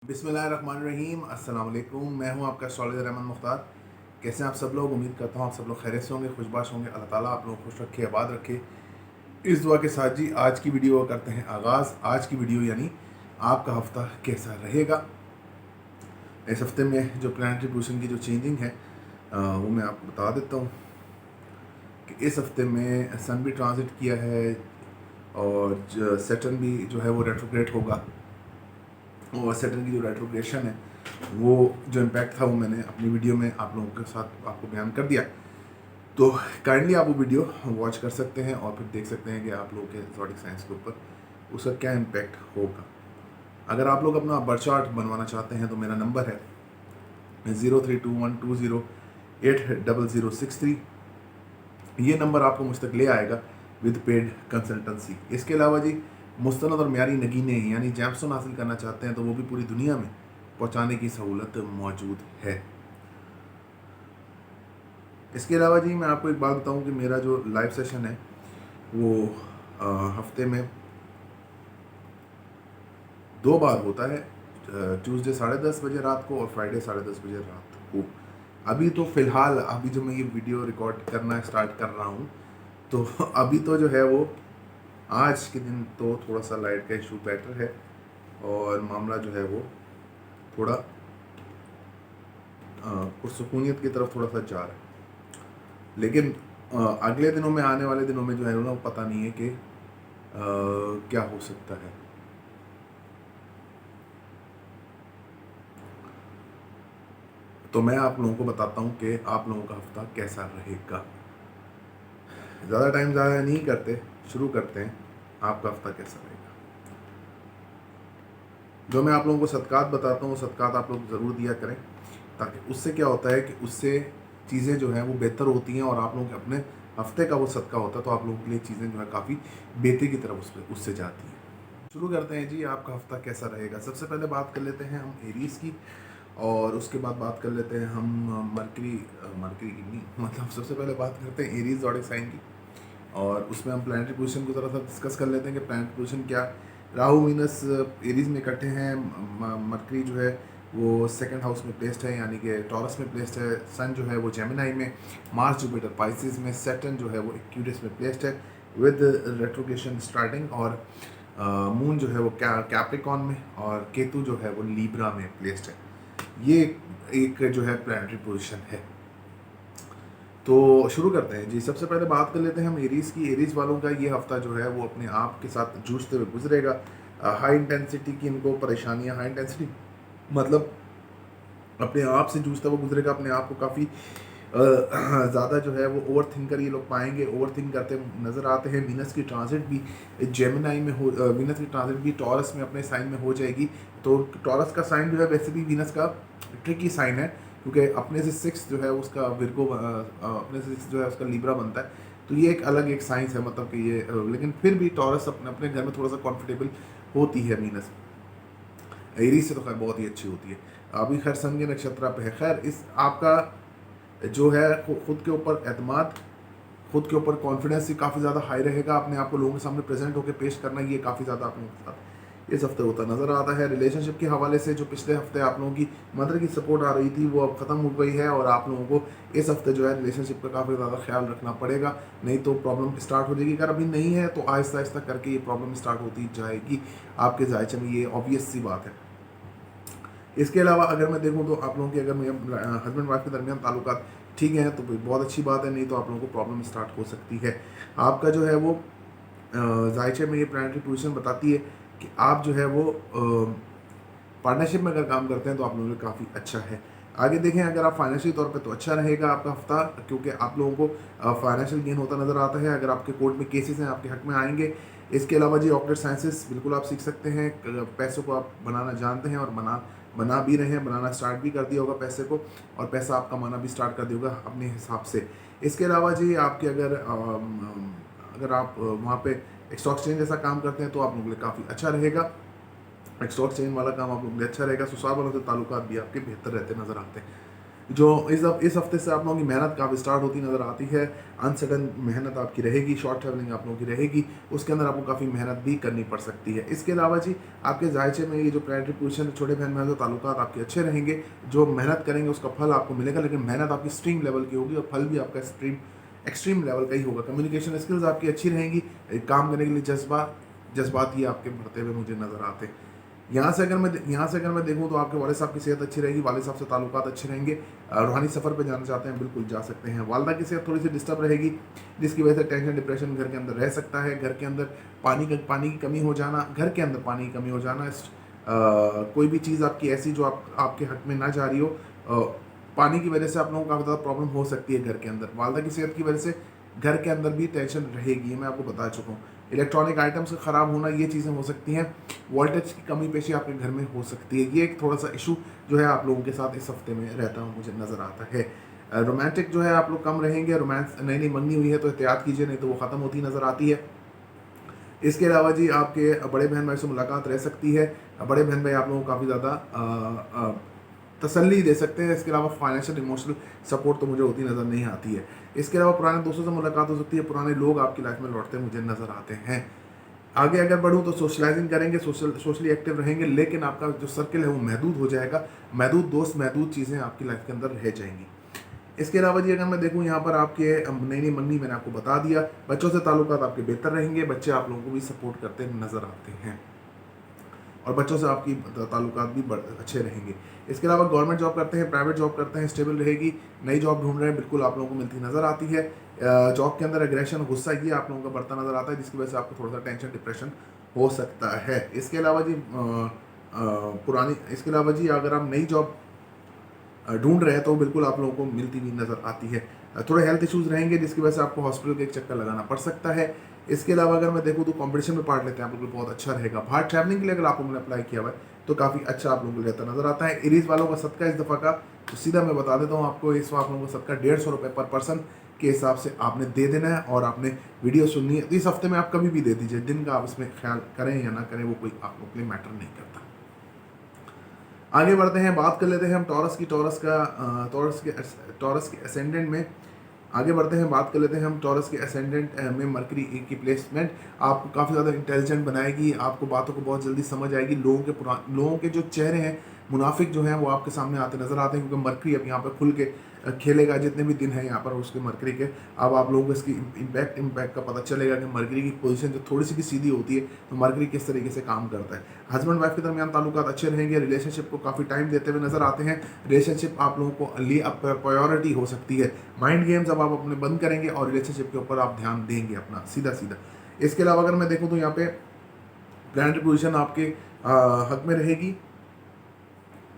बिस्मिल्लाहिर्रहमानिर्रहीम, अस्सलाम वालेकुम। मैं हूं आपका एस्ट्रोलॉजर अहमद मुख्तार। कैसे हैं आप सब लोग? उम्मीद करता हूं आप सब लोग खैरियत से होंगे, खुशबाश होंगे। अल्लाह ताला आप लोगों को खुश रखे, आबाद रखे। इस दुआ के साथ जी आज की वीडियो करते हैं आगाज़। आज की वीडियो यानी आपका हफ्ता कैसा रहेगा। इस हफ्ते में जो प्लानिटरी पोजीशन की जो चेंजिंग है वो मैं आपको बता देता हूँ कि इस हफ्ते में सन भी ट्रांजिट किया है और सैटर्न भी जो है वो रेट्रोग्रेड होगा। और सैटर्न की जो रेट्रोग्रेशन है वो जो इम्पैक्ट था वो मैंने अपनी वीडियो में आप लोगों के साथ आपको बयान कर दिया। तो काइंडली आप वो वीडियो वॉच कर सकते हैं और फिर देख सकते हैं कि आप लोगों के ज़ोडिक साइंस के ऊपर उसका क्या इम्पैक्ट होगा। अगर आप लोग अपना बर्थ चार्ट बनवाना चाहते हैं तो मेरा नंबर है 0321208063। ये नंबर आपको मुझ तक ले आएगा विद पेड कंसल्टेंसी। इसके अलावा जी मुस्तनद और म्यारी नगीने यानी जैमस्टोन हासिल करना चाहते हैं तो वो भी पूरी दुनिया में पहुंचाने की सहूलत मौजूद है। इसके अलावा जी मैं आपको एक बात बताऊं कि मेरा जो लाइव सेशन है वो हफ्ते में 2 बार होता है, ट्यूसडे 10:30 बजे रात को और फ्राइडे 10:30 बजे रात को। अभी तो फ़िलहाल अभी जो मैं ये वीडियो रिकॉर्ड करना स्टार्ट कर रहा हूँ तो अभी तो जो है वो आज के दिन तो थोड़ा सा लाइट का इशू बेटर है और मामला जो है वो थोड़ा पुरसुकूनियत की तरफ थोड़ा सा जा रहा है। लेकिन अगले दिनों में, आने वाले दिनों में जो है ना पता नहीं है कि क्या हो सकता है। तो मैं आप लोगों को बताता हूँ कि आप लोगों का हफ्ता कैसा रहेगा। ज़्यादा टाइम ज़्यादा नहीं करते, शुरू करते हैं। आपका हफ्ता कैसा रहेगा। जो मैं आप लोगों को सदकात बताता हूँ वो सदकात आप लोग ज़रूर दिया करें, ताकि उससे क्या होता है कि उससे चीज़ें जो हैं वो बेहतर होती हैं और आप लोगों के अपने हफ्ते का वो सदका होता है तो आप लोगों के लिए चीज़ें जो है काफ़ी बेहतरी की तरफ उससे जाती हैं। शुरू करते हैं जी, आपका हफ्ता कैसा रहेगा। सबसे पहले बात कर लेते हैं हम एरीज़ की और उसके बाद बात कर लेते हैं हम मरकरी की नहीं, मतलब सबसे पहले बात करते हैं एरीज़ ज़ोडिक साइन की और उसमें हम प्लानिटरी पोजीशन को ज़रा सा डिस्कस कर लेते हैं कि प्लानिटरी पोजीशन क्या। राहु वीनस एरीज में इकट्ठे हैं। मरकरी जो है वो सेकंड हाउस में प्लेस्ड है यानी कि टॉरस में प्लेस्ड है। सन जो है वो जेमिनाई में, मार्स जुपिटर पाइसिस में, सैटर्न जो है वो एक्यूरियस में प्लेस्ड है विद रेट्रोगेशन स्टार्टिंग और मून जो है वो कैप्रिकॉन में और केतु जो है वो लीब्रा में प्लेस्ड है। ये एक जो है प्लानिटरी पोजीशन है। तो शुरू करते हैं जी। सबसे पहले बात कर लेते हैं हम एरीज़ की। एरीज़ वालों का ये हफ्ता जो है वो अपने आप के साथ जूझते हुए गुजरेगा। हाई इंटेंसिटी की इनको परेशानियां, हाई इंटेंसिटी मतलब अपने आप से जूझता हुआ गुजरेगा। अपने आप को काफ़ी ज़्यादा जो है वो ओवर थिंकर ये लोग पाएंगे, ओवर थिंक करते नज़र आते हैं। वीनस की ट्रांजिट भी जेमिनाई में हो, वीनस की ट्रांजिट भी टॉरस में अपने साइन में हो जाएगी। तो टॉरस का साइन जो है वैसे भी वीनस का ट्रिकी साइन है क्योंकि अपने से 6 जो है उसका विर्गो, अपने से 6 जो है उसका लिब्रा बनता है। तो ये एक अलग एक साइंस है, मतलब कि ये लेकिन फिर भी टॉरस अपने अपने घर में थोड़ा सा कॉन्फर्टेबल होती है वीनस। एरीज से तो खैर बहुत ही अच्छी होती है। अभी खैर सन के नक्षत्र पे है। खैर इस आपका जो है खुद के ऊपर एतमाद, खुद के ऊपर कॉन्फिडेंस ही काफ़ी ज़्यादा हाई रहेगा। अपने आप को लोगों के सामने प्रेजेंट होकर पेश करना ये काफ़ी ज़्यादा आप लोगों के साथ इस हफ्ते होता नज़र आता है। रिलेशनशिप के हवाले से जो पिछले हफ्ते आप लोगों की मदर की सपोर्ट आ रही थी वो अब ख़त्म हो गई है और आप लोगों को इस हफ्ते जो है रिलेशनशिप का काफ़ी ज़्यादा ख्याल रखना पड़ेगा, नहीं तो प्रॉब्लम स्टार्ट हो जाएगी। अगर अभी नहीं है तो आहिस्ता आहिस्ता करके ये प्रॉब्लम स्टार्ट होती जाएगी आपके जायचे में, ये ऑब्वियस सी बात है। इसके अलावा अगर मैं देखूं तो आप लोगों के अगर हस्बैंड वाइफ के दरमियान ताल्लुकात ठीक हैं तो बहुत अच्छी बात है, नहीं तो आप लोगों को प्रॉब्लम स्टार्ट हो सकती है। आपका जो है वो जायचे में ये प्लानिटरी पोजीशन बताती है कि आप जो है वो पार्टनरशिप में अगर काम करते हैं तो आप लोगों के लिए काफ़ी अच्छा है। आगे देखें अगर आप फाइनेंशियल तौर पे तो अच्छा रहेगा आपका हफ्ता, क्योंकि आप लोगों को फाइनेंशियल गेन होता नज़र आता है। अगर आपके कोर्ट में केसेस हैं आपके हक में आएंगे। इसके अलावा जी ऑक्टेड साइंसेस बिल्कुल आप सीख सकते हैं। पैसों को आप बनाना जानते हैं और बना भी रहे हैं, बनाना स्टार्ट भी कर दिया होगा पैसे को और पैसा आप कमाना भी स्टार्ट कर दिया होगा अपने हिसाब से। इसके अलावा जी आपके अगर आप वहाँ पे स्टॉक एक्सचेंज जैसा काम करते हैं तो आप लोगों के लिए काफ़ी अच्छा रहेगा। स्टॉक चेन वाला काम आप लोगों के लिए अच्छा रहेगा। ससुराल वालों से ताल्लुकात भी आपके बेहतर रहते नज़र आते हैं। जो इस हफ्ते से आप लोगों की मेहनत काफ़ी स्टार्ट होती नज़र आती है। अनसडन मेहनत आपकी रहेगी, शॉर्ट ट्रैवलिंग आप लोगों की रहेगी, उसके अंदर आपको काफ़ी मेहनत भी करनी पड़ सकती है। इसके अलावा जी आपके जायचे में ये जो प्रायोरिटी पोजीशन छोटे बहन भाई ताल्लुकात आपके अच्छे रहेंगे, जो मेहनत करेंगे उसका फल आपको मिलेगा, लेकिन मेहनत आपकी स्ट्रीम लेवल की होगी और फल भी आपका एक्सट्रीम लेवल का ही होगा। कम्युनिकेशन स्किल्स आपकी अच्छी रहेंगी, काम करने के लिए जज्बात ही आपके बढ़ते हुए मुझे नज़र आते हैं। यहाँ से अगर मैं देखूँ तो आपके वालिद साहब की सेहत अच्छी रहेगी, वालिद साहब से ताल्लुकात अच्छे रहेंगे। रूहानी सफ़र पे जाना चाहते हैं बिल्कुल जा सकते हैं। वालदा की सेहत थोड़ी सी डिस्टर्ब रहेगी, जिसकी वजह से टेंशन डिप्रेशन घर के अंदर रह सकता है। घर के अंदर पानी की कमी हो जाना, कोई भी चीज़ आपकी ऐसी जो आपके हक में ना जा रही हो, पानी की वजह से आप लोगों को काफ़ी ज़्यादा प्रॉब्लम हो सकती है घर के अंदर। वालदा की सेहत की वजह से घर के अंदर भी टेंशन रहेगी, मैं आपको बता चुका हूँ। इलेक्ट्रॉनिक आइटम्स का ख़राब होना, ये चीज़ें हो सकती हैं। वोल्टेज की कमी पेशी आपके घर में हो सकती है। ये एक थोड़ा सा इशू जो है आप लोगों के साथ इस हफ्ते में रहता हूँ मुझे नज़र आता है। रोमांटिक जो है आप लोग कम रहेंगे। रोमांस नई मंगनी हुई है तो एहतियात कीजिए, नहीं तो वो ख़त्म होती नज़र आती है। इसके अलावा जी आपके बड़े बहन भाई से मुलाकात रह सकती है। बड़े बहन भाई आप लोगों को काफ़ी ज़्यादा तसल्ली दे सकते हैं। इसके अलावा फाइनेंशियल इमोशनल सपोर्ट तो मुझे होती नज़र नहीं आती है। इसके अलावा पुराने दोस्तों से मुलाकात हो सकती है, पुराने लोग आपकी लाइफ में लौटते मुझे नज़र आते हैं। आगे अगर बढ़ूँ तो सोशलाइजिंग करेंगे, सोशली एक्टिव रहेंगे, लेकिन आपका जो सर्कल है वो महदूद हो जाएगा। महदूद दोस्त, महदूद चीज़ें आपकी लाइफ के अंदर रह जाएंगी। इसके अलावा जी अगर मैं देखूँ यहाँ पर आपके नई मंगनी मैंने आपको बता दिया। बच्चों से ताल्लुकात आपके बेहतर रहेंगे, बच्चे आप लोगों को भी सपोर्ट करते नज़र आते हैं और बच्चों से आपकी ताल्लुकात भी अच्छे रहेंगे। इसके अलावा गवर्नमेंट जॉब करते हैं, प्राइवेट जॉब करते हैं, स्टेबल रहेगी। नई जॉब ढूंढ रहे हैं, बिल्कुल आप लोगों को मिलती नज़र आती है। जॉब के अंदर एग्रेशन, गुस्सा ये आप लोगों का बढ़ता नज़र आता है, जिसकी वजह से आपको थोड़ा सा टेंशन डिप्रेशन हो सकता है। इसके अलावा जी अगर आप नई जॉब ढूंढ रहे हैं तो बिल्कुल आप लोगों को मिलती हुई नज़र आती है। थोड़े हेल्थ इश्यूज़ रहेंगे, जिसकी वजह से आपको हॉस्पिटल का एक चक्कर लगाना पड़ सकता है। इसके अलावा अगर मैं देखूँ तो कंपटीशन में पार्ट लेते हैं आप लोग बहुत अच्छा रहेगा। बाहर ट्रैवलिंग के लिए अगर आप लोगों ने अप्लाई किया हुआ है तो काफ़ी अच्छा आप लोगों को रहता नज़र आता है। एरीज वालों का सदका इस दफ़ा का तो सीधा मैं बता देता हूँ आपको, इस आप लोगों को सदका 150 रुपये पर पर्सन के हिसाब से आपने दे देना है और आपने वीडियो सुननी है। इस हफ्ते में आप कभी भी दे दीजिए, दिन का आप इसमें ख्याल करें या ना करें वो कोई आप लोग के लिए मैटर नहीं करता। आगे बढ़ते हैं, बात कर लेते हैं हम टॉरस के असेंडेंट में। आगे बढ़ते हैं, बात कर लेते हैं हम टॉरस के असेंडेंट में मरकरी की प्लेसमेंट आपको काफ़ी ज़्यादा इंटेलिजेंट बनाएगी। आपको बातों को बहुत जल्दी समझ आएगी। लोगों के जो चेहरे हैं मुनाफिक जो हैं वो आपके सामने आते नज़र आते हैं, क्योंकि मरकरी अब यहाँ पर खुल के खेलेगा। जितने भी दिन हैं यहाँ पर उसके मरकरी के, अब आप लोगों को इसकी इम्पैक्ट का पता चलेगा कि मरकरी की पोजीशन जो थोड़ी सी भी सीधी होती है तो मरकरी किस तरीके से काम करता है। हस्बैंड वाइफ के दरमियान ताल्लुकात अच्छे रहेंगे। रिलेशनशिप को काफ़ी टाइम देते हुए नजर आते हैं। रिलेशनशिप आप लोगों को लिए अब प्रायोरिटी हो सकती है। माइंड गेम्स अब आप अपने बंद करेंगे और रिलेशनशिप के ऊपर आप ध्यान देंगे अपना सीधा। इसके अलावा अगर मैं देखूँ तो यहाँ पे प्लानिटरी पोजीशन आपके हक में रहेगी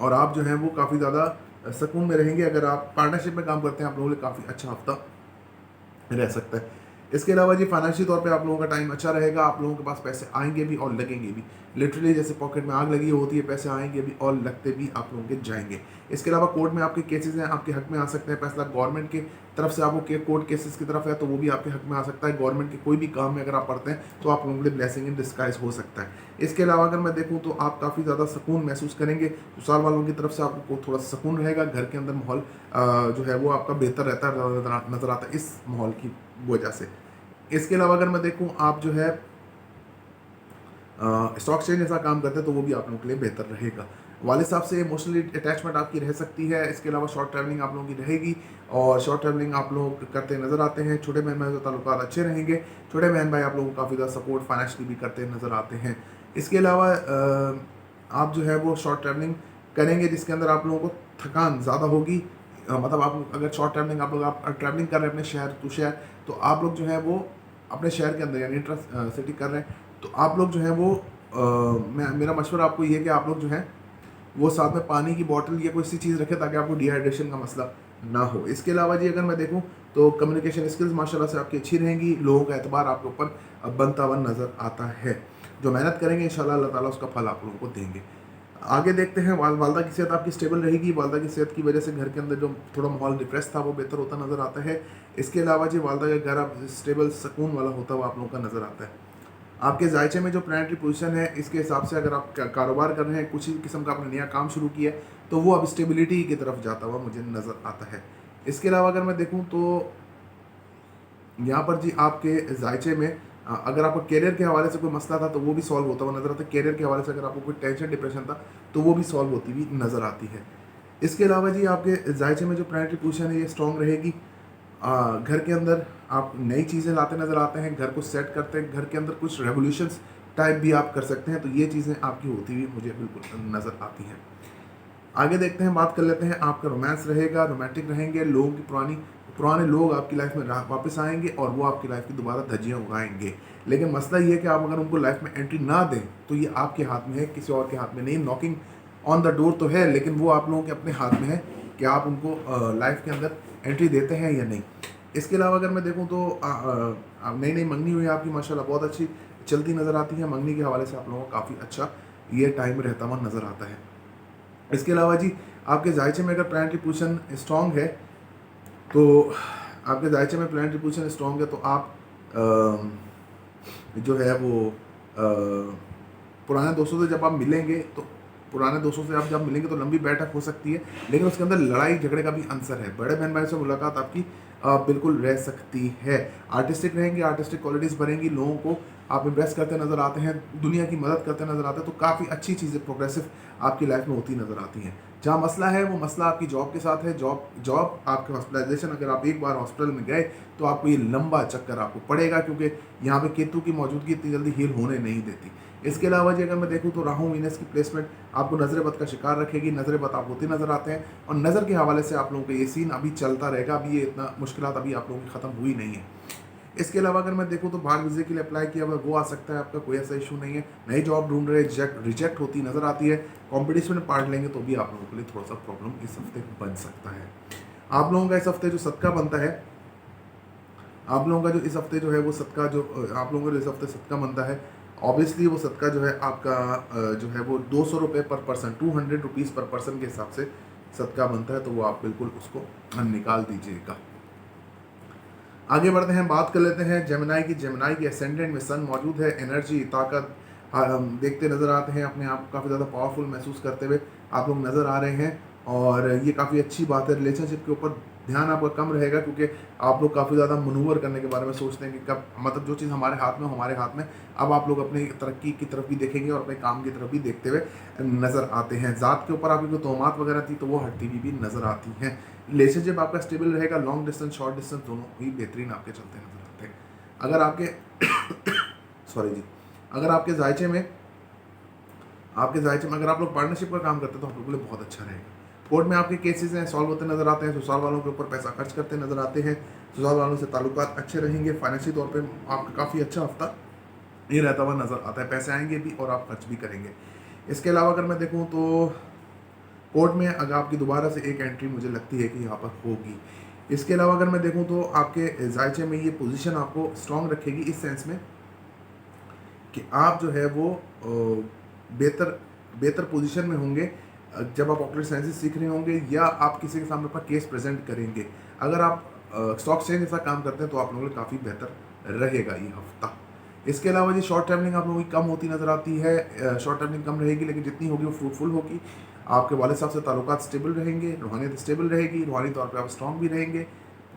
और आप जो हैं वो काफ़ी ज़्यादा सुकून में रहेंगे। अगर आप पार्टनरशिप में काम करते हैं आप लोगों के लिए काफ़ी अच्छा हफ्ता रह सकता है। इसके अलावा जी फाइनेंशियल तौर पे आप लोगों का टाइम अच्छा रहेगा। आप लोगों के पास पैसे आएंगे भी और लगेंगे भी। लिटरली जैसे पॉकेट में आग लगी होती है, पैसे आएंगे भी और लगते भी आप लोगों के जाएंगे। इसके अलावा कोर्ट में आपके केसेस हैं, आपके हक में आ सकते हैं फैसला। गवर्नमेंट की तरफ से आपको कोर्ट केसेस की तरफ है तो वो भी आपके हक में आ सकता है। गवर्नमेंट के कोई भी काम में अगर आप पढ़ते हैं तो आप लोगों के लिए ब्लेसिंग इन डिस्गाइज हो सकता है। इसके अलावा अगर मैं देखूँ तो आप काफ़ी ज़्यादा सुकून महसूस करेंगे। ससुराल वालों की तरफ से आपको थोड़ा सा सुकून रहेगा। घर के अंदर माहौल जो है वो आपका बेहतर रहता है नज़र आता है इस माहौल की वजह से। इसके अलावा अगर मैं देखूं आप जो है स्टॉक एक्सचेंज ऐसा काम करते हैं तो वो भी आप लोगों के लिए बेहतर रहेगा। वालिद साहब से इमोशनली अटैचमेंट आपकी रह सकती है। इसके अलावा शॉर्ट ट्रैवलिंग आप लोगों की रहेगी और शॉर्ट ट्रैवलिंग आप लोग करते नज़र आते हैं। छोटे बहन भाई से ताल्लुकात अच्छे रहेंगे। छोटे बहन भाई आप लोगों को काफ़ी ज़्यादा सपोर्ट फाइनेंशियली भी करते नज़र आते हैं। इसके अलावा आप जो है वो शॉर्ट ट्रैवलिंग करेंगे जिसके अंदर आप लोगों को थकान ज़्यादा होगी। मतलब आप अगर शॉर्ट ट्रैवलिंग आप ट्रैवलिंग कर रहे हैं अपने शहर टू शहर तो आप लोग जो है वो अपने शहर के अंदर यानी इंटर सिटी कर रहे हैं तो आप लोग जो है वो मेरा मशवरा आपको ये है कि आप लोग जो है वो साथ में पानी की बोतल या कोई सी चीज़ रखें ताकि आपको डिहाइड्रेशन का मसला ना हो। इसके अलावा जी अगर मैं देखूं तो कम्युनिकेशन स्किल्स माशाल्लाह से आपकी अच्छी रहेंगी। लोगों का एतबार आपके ऊपर बनता हुआ नज़र आता है। जो मेहनत करेंगे इंशाल्लाह अल्लाह ताला उसका फल आप लोगों को देंगे। आगे देखते हैं, वालदा की सेहत आपकी स्टेबल रहेगी। वालदा की सेहत की वजह से घर के अंदर जो थोड़ा माहौल डिप्रेस था वो बेहतर होता नज़र आता है। इसके अलावा जी वालदा का घर अब स्टेबल सुकून वाला होता हुआ आप लोगों का नज़र आता है। आपके जायचे में जो प्लानिटरी पोजीशन है, इसके हिसाब से अगर आप कारोबार कर रहे हैं, कुछ ही किस्म का आपने नया काम शुरू किया है, तो वो अब स्टेबिलिटी की तरफ जाता हुआ मुझे नज़र आता है। इसके अलावा अगर मैं देखूँ तो यहाँ पर जी आपके जायचे में अगर आपको करियर के हवाले से कोई मसला था तो वो भी सॉल्व होता हुआ नज़र आता है। करियर के हवाले से अगर आपको कोई टेंशन डिप्रेशन था तो वो भी सॉल्व होती हुई नज़र आती है। इसके अलावा जी आपके जायचे में जो प्लानिटरी पोजीशन है ये स्ट्रॉन्ग रहेगी। घर के अंदर आप नई चीज़ें लाते नज़र आते हैं, घर को सेट करते हैं, घर के अंदर कुछ रेवोल्यूशंस टाइप भी आप कर सकते हैं, तो ये चीज़ें आपकी होती हुई मुझे बिल्कुल नज़र आती हैं। आगे देखते हैं, बात कर लेते हैं, आपका रोमांस रहेगा, रोमांटिक रहेंगे, लोगों की पुराने लोग आपकी लाइफ में वापस आएंगे और वो आपकी लाइफ की दोबारा धज्जियाँ उड़ाएंगे। लेकिन मसला ये है कि आप अगर उनको लाइफ में एंट्री ना दें तो ये आपके हाथ में है, किसी और के हाथ में नहीं। नॉकिंग ऑन द डोर तो है, लेकिन वो आप लोगों के अपने हाथ में है कि आप उनको लाइफ के अंदर एंट्री देते हैं या नहीं। इसके अलावा अगर मैं देखूँ तो नई नई मंगनी हुई आपकी माशाल्लाह बहुत अच्छी चलती नज़र आती है। मंगनी के हवाले से आप लोगों को काफ़ी अच्छा ये टाइम रहता हुआ नज़र आता है। इसके अलावा जी आपके जायचे में अगर प्लानिटरी पोजीशन स्ट्रॉन्ग है तो आपके जायचे में प्लानिटरी पोजीशन स्ट्रॉन्ग है तो आप जो है वो पुराने दोस्तों से जब आप मिलेंगे तो पुराने दोस्तों से आप जब मिलेंगे तो लंबी बैठक हो सकती है, लेकिन उसके अंदर लड़ाई झगड़े का भी आंसर है। बड़े बहन भाई से मुलाकात आपकी बिल्कुल रह सकती है। आर्टिस्टिक रहेंगे, आर्टिस्टिक क्वालिटीज़ भरेंगी, लोगों को आप इम्प्रेस करते नज़र आते हैं, दुनिया की मदद करते नज़र आते हैं, तो काफ़ी अच्छी चीज़ें प्रोग्रेसिव आपकी लाइफ में होती नज़र आती हैं। जहाँ मसला है वो मसला आपकी जॉब के साथ है। जॉब आपके हॉस्पिटलाइजेशन, अगर आप एक बार हॉस्पिटल में गए तो आपको ये लंबा चक्कर आपको पड़ेगा, क्योंकि यहाँ पे केतु की मौजूदगी इतनी जल्दी हील होने नहीं देती। इसके अलावा जी अगर मैं देखूँ तो राहु वीनस की प्लेसमेंट आपको नज़र बद का शिकार रखेगी। नज़र बद आप होते नज़र आते हैं और नज़र के हवाले से आप लोगों का ये सीन अभी चलता रहेगा। अभी ये इतना मुश्किलात अभी आप लोगों की ख़त्म हुई नहीं है। इसके अलावा अगर मैं देखूँ तो बाहर वीज़े के लिए अप्लाई किया हुआ वो आ सकता है, आपका कोई ऐसा इशू नहीं है। नई जॉब ढूंढ रहे रिजेक्ट होती नज़र आती है। कॉम्पिटिशन में पार्ट लेंगे तो भी आप लोगों के लिए थोड़ा सा प्रॉब्लम इस हफ्ते बन सकता है। आप लोगों का इस हफ्ते जो सदका बनता है, आप लोगों का जो इस हफ्ते जो है वो सदका जो आप लोगों का इस हफ्ते सदका बनता है, ऑब्वियसली वो सदका जो है आपका जो है वो 200 रुपये पर पर्सन, 200 रुपीज़ पर पर्सन के हिसाब से सदका बनता है, तो वो आप बिल्कुल उसको निकाल दीजिएगा। आगे बढ़ते हैं, बात कर लेते हैं जेमिनाई की। जेमिनाई की असेंडेंट में सन मौजूद है। एनर्जी, ताकत देखते नज़र आते हैं, अपने आप काफ़ी ज़्यादा पावरफुल महसूस करते हुए आप लोग नज़र आ रहे हैं और ये काफ़ी अच्छी बात है। रिलेशनशिप के ऊपर ध्यान आपका कम रहेगा क्योंकि आप लोग काफ़ी ज़्यादा मनूवर करने के बारे में सोचते हैं कि कब मतलब जो चीज़ हमारे हाथ में हमारे हाथ में। अब आप लोग अपनी तरक्की की तरफ भी देखेंगे और अपने काम की तरफ भी देखते हुए नज़र आते हैं। ज़ात के ऊपर आपकी कोई तोहमात वगैरह थी तो वो हटती हुई भी नज़र आती हैं। रिलेशनशिप आपका स्टेबल रहेगा। लॉन्ग डिस्टेंस, शॉर्ट डिस्टेंस दोनों ही बेहतरीन आपके चलते नजर आते हैं। अगर आपके सॉरी जी, अगर आपके जायचे में अगर आप लोग पार्टनरशिप का काम करते हैं तो आप लोगों के लिए बहुत अच्छा रहेगा। कोर्ट में आपके केसेस हैं सॉल्व होते नजर आते हैं। ससुराल वालों के ऊपर पैसा खर्च करते नजर आते हैं। ससुराल वालों से ताल्लुकात अच्छे रहेंगे। फाइनेंशियल तौर पे आपका काफ़ी अच्छा हफ्ता ये रहता हुआ नजर आता है। पैसे आएंगे भी और आप खर्च भी करेंगे। इसके अलावा अगर मैं देखूँ तो कोर्ट में अगर आपकी दोबारा से एक एंट्री मुझे लगती है कि यहाँ पर होगी। इसके अलावा अगर मैं देखूँ तो आपके जायचे में ये पोजीशन आपको स्ट्रॉन्ग रखेगी इस सेंस में कि आप जो है वो बेहतर पोजीशन में होंगे जब आप ऑपरेट साइंसेस सीख रहे होंगे या आप किसी के सामने अपना केस प्रेजेंट करेंगे। अगर आप स्टॉक एक्सचेंज जैसा काम करते हैं तो आप लोगों के लिए काफ़ी बेहतर रहेगा ये हफ्ता। इसके अलावा जी शॉर्ट ट्रैवलिंग आप लोगों की कम होती नज़र आती है। शॉर्ट ट्रैवलिंग कम रहेगी लेकिन जितनी होगी वो फ्रूटफुल होगी। आपके वालिद साहब से ताल्लुकात स्टेबल रहेंगे। रूहानियत स्टेबल रहेगी। रूहानी तौर पे आप स्ट्रॉन्ग भी रहेंगे।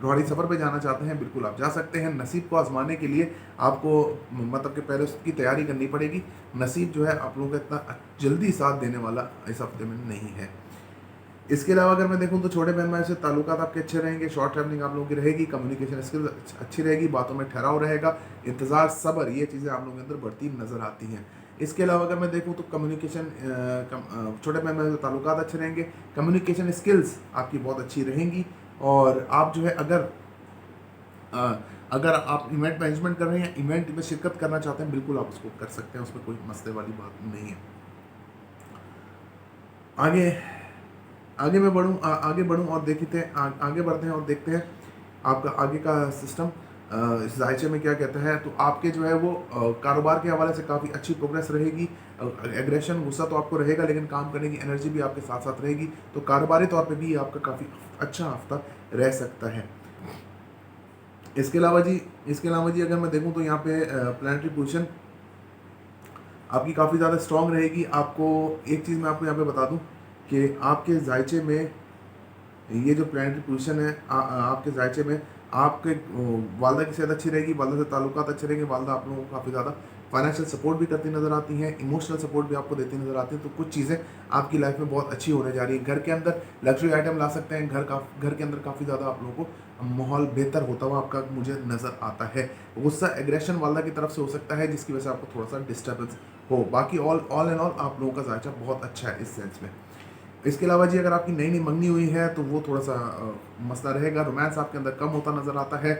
रूहानी सफ़र पे जाना चाहते हैं बिल्कुल आप जा सकते हैं। नसीब को आजमाने के लिए आपको मतलब कि पहले उसकी तैयारी करनी पड़ेगी। नसीब जो है आप लोगों का इतना जल्दी साथ देने वाला इस हफ्ते में नहीं है। इसके अलावा अगर मैं देखूं तो छोटे बहन भाई से ताल्लुकात आपके अच्छे रहेंगे। शॉर्ट ट्रैवलिंग आप लोगों की रहेगी। कम्युनिकेशन स्किल्स अच्छी रहेगी। बातों में ठहराव रहेगा। इंतज़ार, सब्र, ये चीज़ें आप लोगों के अंदर बढ़ती नज़र आती हैं। इसके अलावा अगर मैं देखूं तो कम्युनिकेशन छोटे बहन भाई से ताल्लुकात अच्छे रहेंगे। कम्युनिकेशन स्किल्स आपकी बहुत अच्छी रहेंगी और आप जो है अगर आप इवेंट मैनेजमेंट कर रहे हैं, इवेंट में शिरकत करना चाहते हैं, बिल्कुल आप उसको कर सकते हैं। उसमें कोई मसले वाली बात नहीं है। आगे बढ़ूँ और आगे बढ़ते हैं और देखते हैं आपका आगे का सिस्टम इस जायचे में क्या कहता है। तो आपके जो है वो कारोबार के हवाले से काफ़ी अच्छी प्रोग्रेस रहेगी। एग्रेशन, गुस्सा तो आपको रहेगा लेकिन काम करने की एनर्जी भी आपके साथ साथ रहेगी। तो कारोबारी तौर पे भी आपका काफ़ी अच्छा हफ्ता रह सकता है। इसके अलावा जी अगर मैं देखूं तो यहाँ पे प्लानिटरी पोजीशन आपकी काफ़ी ज़्यादा स्ट्रॉन्ग रहेगी। आपको एक चीज़ मैं आपको यहाँ पे बता दूँ कि आपके जायचे में ये जो प्लानिटरी पोजीशन है आपके जायचे में आपके वालदा की सेहत अच्छी रहेगी, वालदा से ताल्लुकात अच्छे रहेंगे, वालदा आप लोगों को काफ़ी ज़्यादा फाइनेंशियल सपोर्ट भी करती नज़र आती हैं, इमोशनल सपोर्ट भी आपको देती नज़र आती है। तो कुछ चीज़ें आपकी लाइफ में बहुत अच्छी होने जा रही है। घर के अंदर लग्जरी आइटम ला सकते हैं, घर के अंदर काफ़ी ज़्यादा आप लोगों को माहौल बेहतर होता हुआ आपका मुझे नज़र आता है। गुस्सा एग्रेशन वालदा की तरफ से हो सकता है जिसकी वजह से आपको थोड़ा सा डिस्टर्बेंस हो। बाकी ऑल एंड ऑल आप लोगों का जायचा बहुत अच्छा है इस सेंस में। इसके अलावा जी अगर आपकी नई नई मंगनी हुई है तो वो थोड़ा सा मसला रहेगा। रोमांस आपके अंदर कम होता नज़र आता है।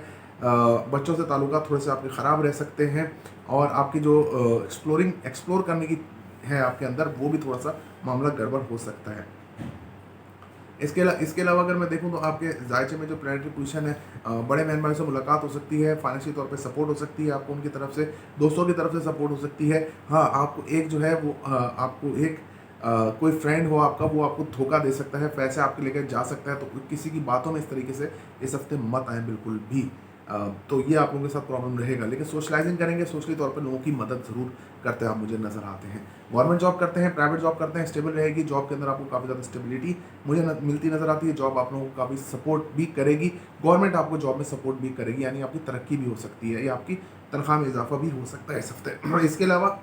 बच्चों से ताल्लुकात थोड़े से आपके ख़राब रह सकते हैं और आपकी जो एक्सप्लोर करने की है आपके अंदर वो भी थोड़ा सा मामला गड़बड़ हो सकता है। इसके अलावा अगर मैं देखूं तो आपके जायचे में जो प्लानिटरी पोजीशन है, बड़े मेहमानों से मुलाकात हो सकती है, फाइनेंशियल तौर पे सपोर्ट हो सकती है आपको उनकी तरफ से, दोस्तों की तरफ से सपोर्ट हो सकती है। हाँ, आपको एक जो है वो आपको एक कोई फ्रेंड हो आपका वो आपको धोखा दे सकता है, पैसे आपके लेकर जा सकता है। तो किसी की बातों में इस तरीके से इस हफ्ते मत आए बिल्कुल भी। तो ये आप लोगों के साथ प्रॉब्लम रहेगा। लेकिन सोशलाइजिंग करेंगे, सोशली तौर पर लोगों की मदद ज़रूर करते हैं आप मुझे नज़र आते हैं। गवर्नमेंट जॉब करते हैं, प्राइवेट जॉब करते हैं, स्टेबल रहेगी। जॉब के अंदर आपको काफ़ी ज़्यादा स्टेबिलिटी मिलती नज़र आती है। जॉब आप लोगों को काफ़ी सपोर्ट भी करेगी। गवर्नमेंट आपको जॉब में सपोर्ट भी करेगी, यानी आपकी तरक्की भी हो सकती है या आपकी तनख्वाह में इजाफा भी हो सकता है इस हफ्ते। इसके अलावा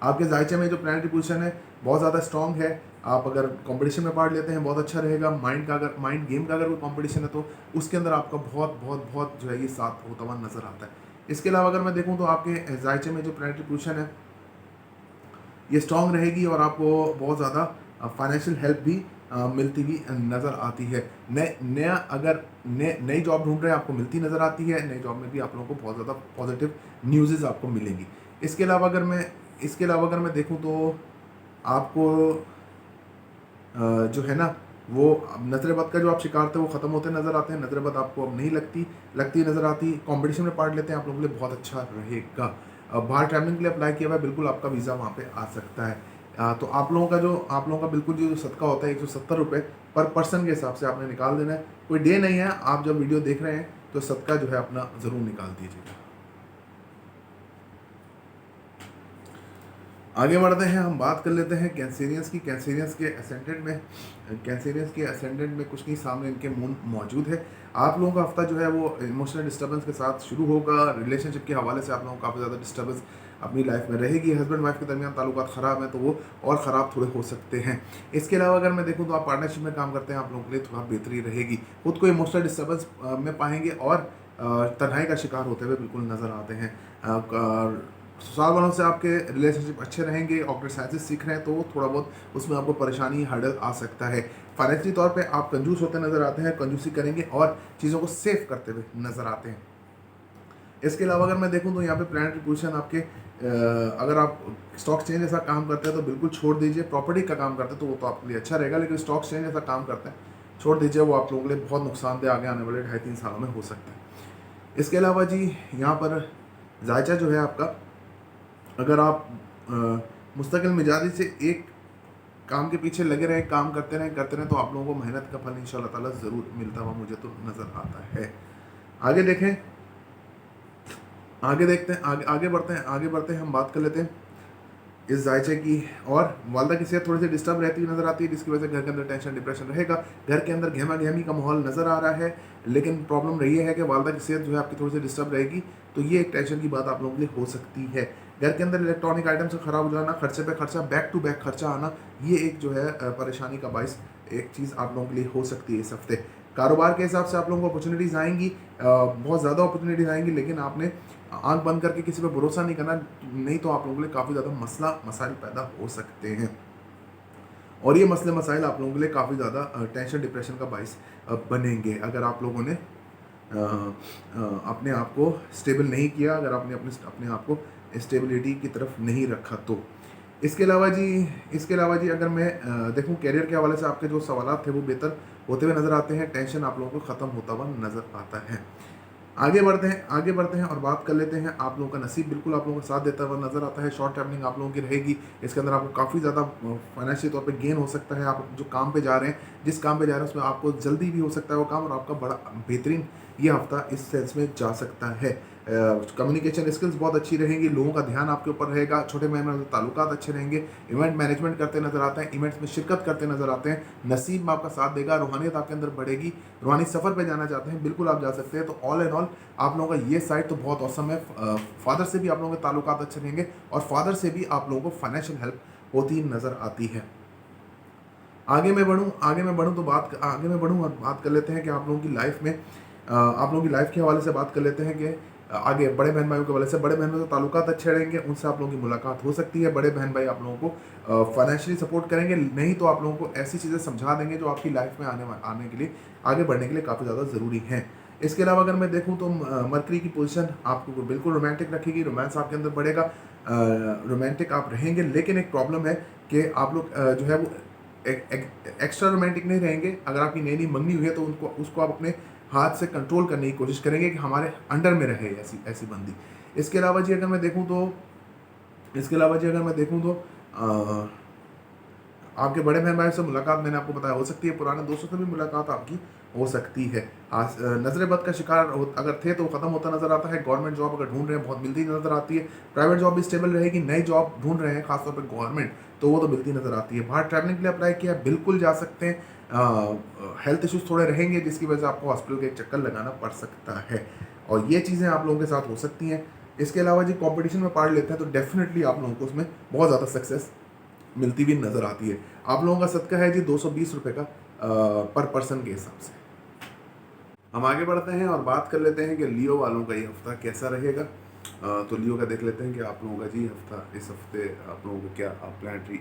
आपके जायचे में जो प्लानिटरी पोजीशन है बहुत ज़्यादा स्ट्रॉन्ग है। आप अगर कंपटीशन में पार्ट लेते हैं बहुत अच्छा रहेगा। माइंड गेम का अगर कोई कंपटीशन है तो उसके अंदर आपका बहुत बहुत बहुत जो है ये साथ होता हुआ नज़र आता है। इसके अलावा अगर मैं देखूं तो आपके जायचे में जो प्लानिटरी पोजीशन है ये स्ट्रॉन्ग रहेगी और आपको बहुत ज़्यादा फाइनेंशियल हेल्प भी मिलती हुई नज़र आती है। नई जॉब ढूंढ रहे हैं आपको मिलती नज़र आती है। नई जॉब में भी आप लोगों को बहुत ज़्यादा पॉजिटिव न्यूज़ आपको मिलेंगी। इसके अलावा अगर मैं देखूं तो आपको जो है ना वो नजर बद का जो आप शिकार थे वो ख़त्म होते नज़र आते हैं। नजर बद आपको अब नहीं लगती नज़र आती। कंपटीशन में पार्ट लेते हैं आप लोगों के लिए बहुत अच्छा रहेगा। बाहर ट्रैवलिंग के लिए अप्लाई किया हुआ है, बिल्कुल आपका वीज़ा वहाँ पे आ सकता है। तो आप लोगों का बिल्कुल जो सदका होता है 170 रुपये पर पर्सन के हिसाब से आपने निकाल देना है। कोई डे नहीं है, आप जब वीडियो देख रहे हैं तो सदका जो है अपना ज़रूर निकाल दीजिएगा। आगे बढ़ते हैं, हम बात कर लेते हैं कैंसेरियंस की। कैंसेरियंस के असेंडेंट में कुछ नहीं, सामने इनके मून मौजूद है। आप लोगों का हफ्ता जो है वो इमोशनल डिस्टर्बेंस के साथ शुरू होगा। रिलेशनशिप के हवाले से आप लोगों को काफ़ी ज़्यादा डिस्टर्बेंस अपनी लाइफ में रहेगी। हस्बैंड वाइफ के दरमियान ताल्लुकात ख़राब हैं तो वो और ख़राब थोड़े हो सकते हैं। इसके अलावा अगर मैं देखूँ तो आप पार्टनरशिप में काम करते हैं, आप लोगों के लिए थोड़ा बेहतरी रहेगी। खुद को इमोशनल डिस्टर्बेंस में पाएंगे और तन्हाई का शिकार होते हुए बिल्कुल नज़र आते हैं। ससुराल वालों से आपके रिलेशनशिप अच्छे रहेंगे। ऑक्टेड साइंसेस सीख रहे हैं तो थोड़ा बहुत उसमें आपको परेशानी हर्डल आ सकता है। फाइनेंशियली तौर पे आप कंजूस होते नज़र आते हैं, कंजूसी करेंगे और चीज़ों को सेव करते हुए नज़र आते हैं। इसके अलावा अगर मैं देखूं तो यहाँ पे प्लानिटरी पोजीशन आपके अगर आप स्टॉक चेंज जैसा काम करते हैं तो बिल्कुल छोड़ दीजिए। प्रॉपर्टी का काम करते हैं तो वो तो आपके लिए अच्छा रहेगा, लेकिन स्टॉक चेंज जैसा काम करते हैं छोड़ दीजिए, वो आप लोगों के लिए बहुत नुकसानदेह आगे आने वाले 2.5-3 सालों में हो सकता है। इसके अलावा जी यहाँ पर जायचा जो है आपका, अगर आप मुस्तकिल मिजाजी से एक काम के पीछे लगे रहें, काम करते रहें तो आप लोगों को मेहनत का फल इंशाल्लाह ताला ज़रूर मिलता हुआ मुझे तो नज़र आता है। आगे देखें, आगे बढ़ते हैं हम बात कर लेते हैं इस जायचे की। और वालदा की सेहत थोड़ी सी डिस्टर्ब रहती हुई नज़र आती है, जिसकी वजह से घर के अंदर टेंशन डिप्रेशन रहेगा। घर के अंदर गहमा गहमी का माहौल नज़र आ रहा है, लेकिन प्रॉब्लम रही है कि वालदा की सेहत जो है आपकी थोड़ी सी डिस्टर्ब रहेगी, तो ये एक टेंशन की बात आप लोगों के लिए हो सकती है। घर के अंदर इलेक्ट्रॉनिक आइटम्स का ख़राब हो जाना, खर्चे पे खर्चा, बैक टू बैक खर्चा आना, ये एक जो है परेशानी का बाइस एक चीज़ आप लोगों के लिए हो सकती है इस हफ्ते। कारोबार के हिसाब से आप लोगों को अपॉर्चुनिटीज़ आएंगी, बहुत ज़्यादा अपॉर्चुनिटीज़ आएंगी, लेकिन आपने आंख बंद करके किसी पर भरोसा नहीं करना, नहीं तो आप लोगों के लिए काफ़ी ज़्यादा मसाइल पैदा हो सकते हैं। और ये मसले मसाइल आप लोगों के लिए काफ़ी ज़्यादा टेंशन डिप्रेशन का बाइस बनेंगे अगर आप लोगों ने अपने आप को स्टेबल नहीं किया, अगर आपने अपने आप को स्टेबिलिटी की तरफ नहीं रखा तो। इसके अलावा जी अगर मैं देखूं कैरियर के हवाले से आपके जो सवालात थे वो बेहतर होते हुए नज़र आते हैं। टेंशन आप लोगों को ख़त्म होता हुआ नज़र आता है। आगे बढ़ते हैं और बात कर लेते हैं। आप लोगों का नसीब बिल्कुल आप लोगों का साथ देता हुआ नज़र आता है। शॉर्ट ट्रैवलिंग आप लोगों की रहेगी, इसके अंदर आपको काफ़ी ज़्यादा फाइनेंशियल तौर पे गेन हो सकता है। आप जो काम पे जा रहे हैं, जिस काम पे जा रहे हैं उसमें आपको जल्दी भी हो सकता है वो काम, और आपका बड़ा बेहतरीन ये हफ्ता इस सेंस में जा सकता है। कम्युनिकेशन स्किल्स बहुत अच्छी रहेंगी, लोगों का ध्यान आपके ऊपर रहेगा, छोटे बहन भाई ताल्लुकात अच्छे रहेंगे, इवेंट मैनेजमेंट करते नजर आते हैं, इवेंट्स में शिरकत करते नजर आते हैं, नसीब में आपका साथ देगा, रूहानियत आपके अंदर बढ़ेगी, रूहानी सफ़र पे जाना चाहते हैं बिल्कुल आप जा सकते हैं। तो ऑल एंड ऑल आप लोगों का ये साइड तो बहुत औसम है। फादर से भी आप लोगों के ताल्लुकात अच्छे रहेंगे और फादर से भी आप लोगों को फाइनेंशियल हेल्प होती नजर आती है। आगे मैं बढ़ूँ तो आगे मैं बढ़ूँ और बात कर लेते हैं कि आप लोगों की लाइफ में आप लोगों की लाइफ के हवाले से बात कर लेते हैं कि आगे बड़े बहन भाइयों के हवाले से, बड़े बहन भाइयों के ताल्लुकात अच्छे रहेंगे, उनसे आप लोगों की मुलाकात हो सकती है। बड़े बहन भाई आप लोगों को फाइनेंशियली सपोर्ट करेंगे, नहीं तो आप लोगों को ऐसी चीज़ें समझा देंगे जो आपकी लाइफ में आने के लिए, आगे बढ़ने के लिए काफ़ी ज़्यादा ज़रूरी हैं। इसके अलावा अगर मैं देखूं तो मरकरी की पोजीशन आपको बिल्कुल रोमांटिक रखेगी, रोमांस आपके अंदर बढ़ेगा, रोमांटिक आप रहेंगे। लेकिन एक प्रॉब्लम है कि आप लोग जो है वो एक्स्ट्रा रोमांटिक नहीं रहेंगे। अगर आपकी नई नई मंगनी हुई है तो उसको आप अपने हाथ से कंट्रोल करने की कोशिश करेंगे कि हमारे अंडर में रहे ऐसी ऐसी बंदी। इसके अलावा जी अगर मैं देखूं तो आपके बड़े बहन भाई से मुलाकात मैंने आपको बताया हो सकती है, पुराने दोस्तों से भी मुलाकात आपकी हो सकती है। नजर बद का शिकार अगर थे तो ख़त्म होता नजर आता है। गवर्नमेंट जॉब अगर ढूंढ रहे हैं बहुत मिलती नजर आती है। प्राइवेट जॉब भी स्टेबल रहेगी, नई जॉब ढूंढ रहे हैं खासतौर पर गवर्नमेंट, तो वो तो मिलती नजर आती है। बाहर ट्रैवलिंग के लिए अप्लाई किया बिल्कुल जा सकते हैं। हेल्थ इश्यूज थोड़े रहेंगे जिसकी वजह से आपको हॉस्पिटल के चक्कर लगाना पड़ सकता है और ये चीज़ें आप लोगों के साथ हो सकती हैं। इसके अलावा जी कंपटीशन में पार्ट लेते हैं तो डेफिनेटली आप लोगों को उसमें बहुत ज़्यादा सक्सेस मिलती हुई नज़र आती है। आप लोगों का सदका है जी 220 रुपये का पर पर्सन के हिसाब से। हम आगे बढ़ते हैं और बात कर लेते हैं कि लियो वालों का ये हफ्ता कैसा रहेगा। तो लियो का देख लेते हैं कि आप लोगों का जी हफ्ता, इस हफ्ते आप लोगों का क्या प्लानिटरी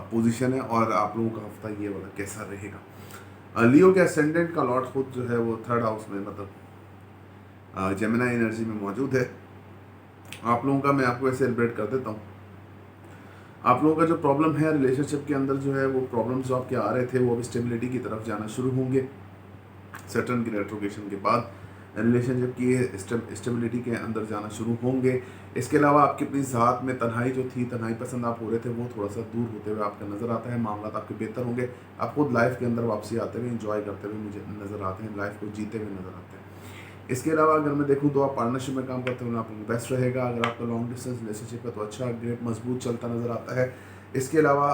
पोजीशन है और आप लोगों का हफ्ता ये वाला कैसा रहेगा। लियो के असेंडेंट का लॉर्ड खुद जो है वो थर्ड हाउस में मतलब जेमिनी एनर्जी में मौजूद है। आप लोगों का मैं आपको ऐसे सेलिब्रेट कर देता हूँ। आप लोगों का जो प्रॉब्लम है रिलेशनशिप के अंदर जो है वो प्रॉब्लम्स जो आपके आ रहे थे वो अब स्टेबिलिटी की तरफ जाना शुरू होंगे। सैटर्न की रेट्रोगेशन के बाद रिलेशनशिप की स्टेबिलिटी के अंदर जाना शुरू होंगे। इसके अलावा आपकी अपनी ज़ात में तन्हाई जो थी, तन्हाई पसंद आप हो रहे थे, वो थोड़ा सा दूर होते हुए आपका नज़र आता है। मामला आपके बेहतर होंगे, आप खुद लाइफ के अंदर वापसी आते हुए इंजॉय करते हुए मुझे नज़र आते हैं, लाइफ को जीते हुए नज़र आते हैं। इसके अलावा अगर मैं देखूँ तो आप पार्टनरशिप में काम करते हुए आप बेस्ट रहेगा। अगर आपका लॉन्ग डिस्टेंस रिलेशनशिप है तो अच्छा ग्रेट मजबूत चलता नज़र आता है। इसके अलावा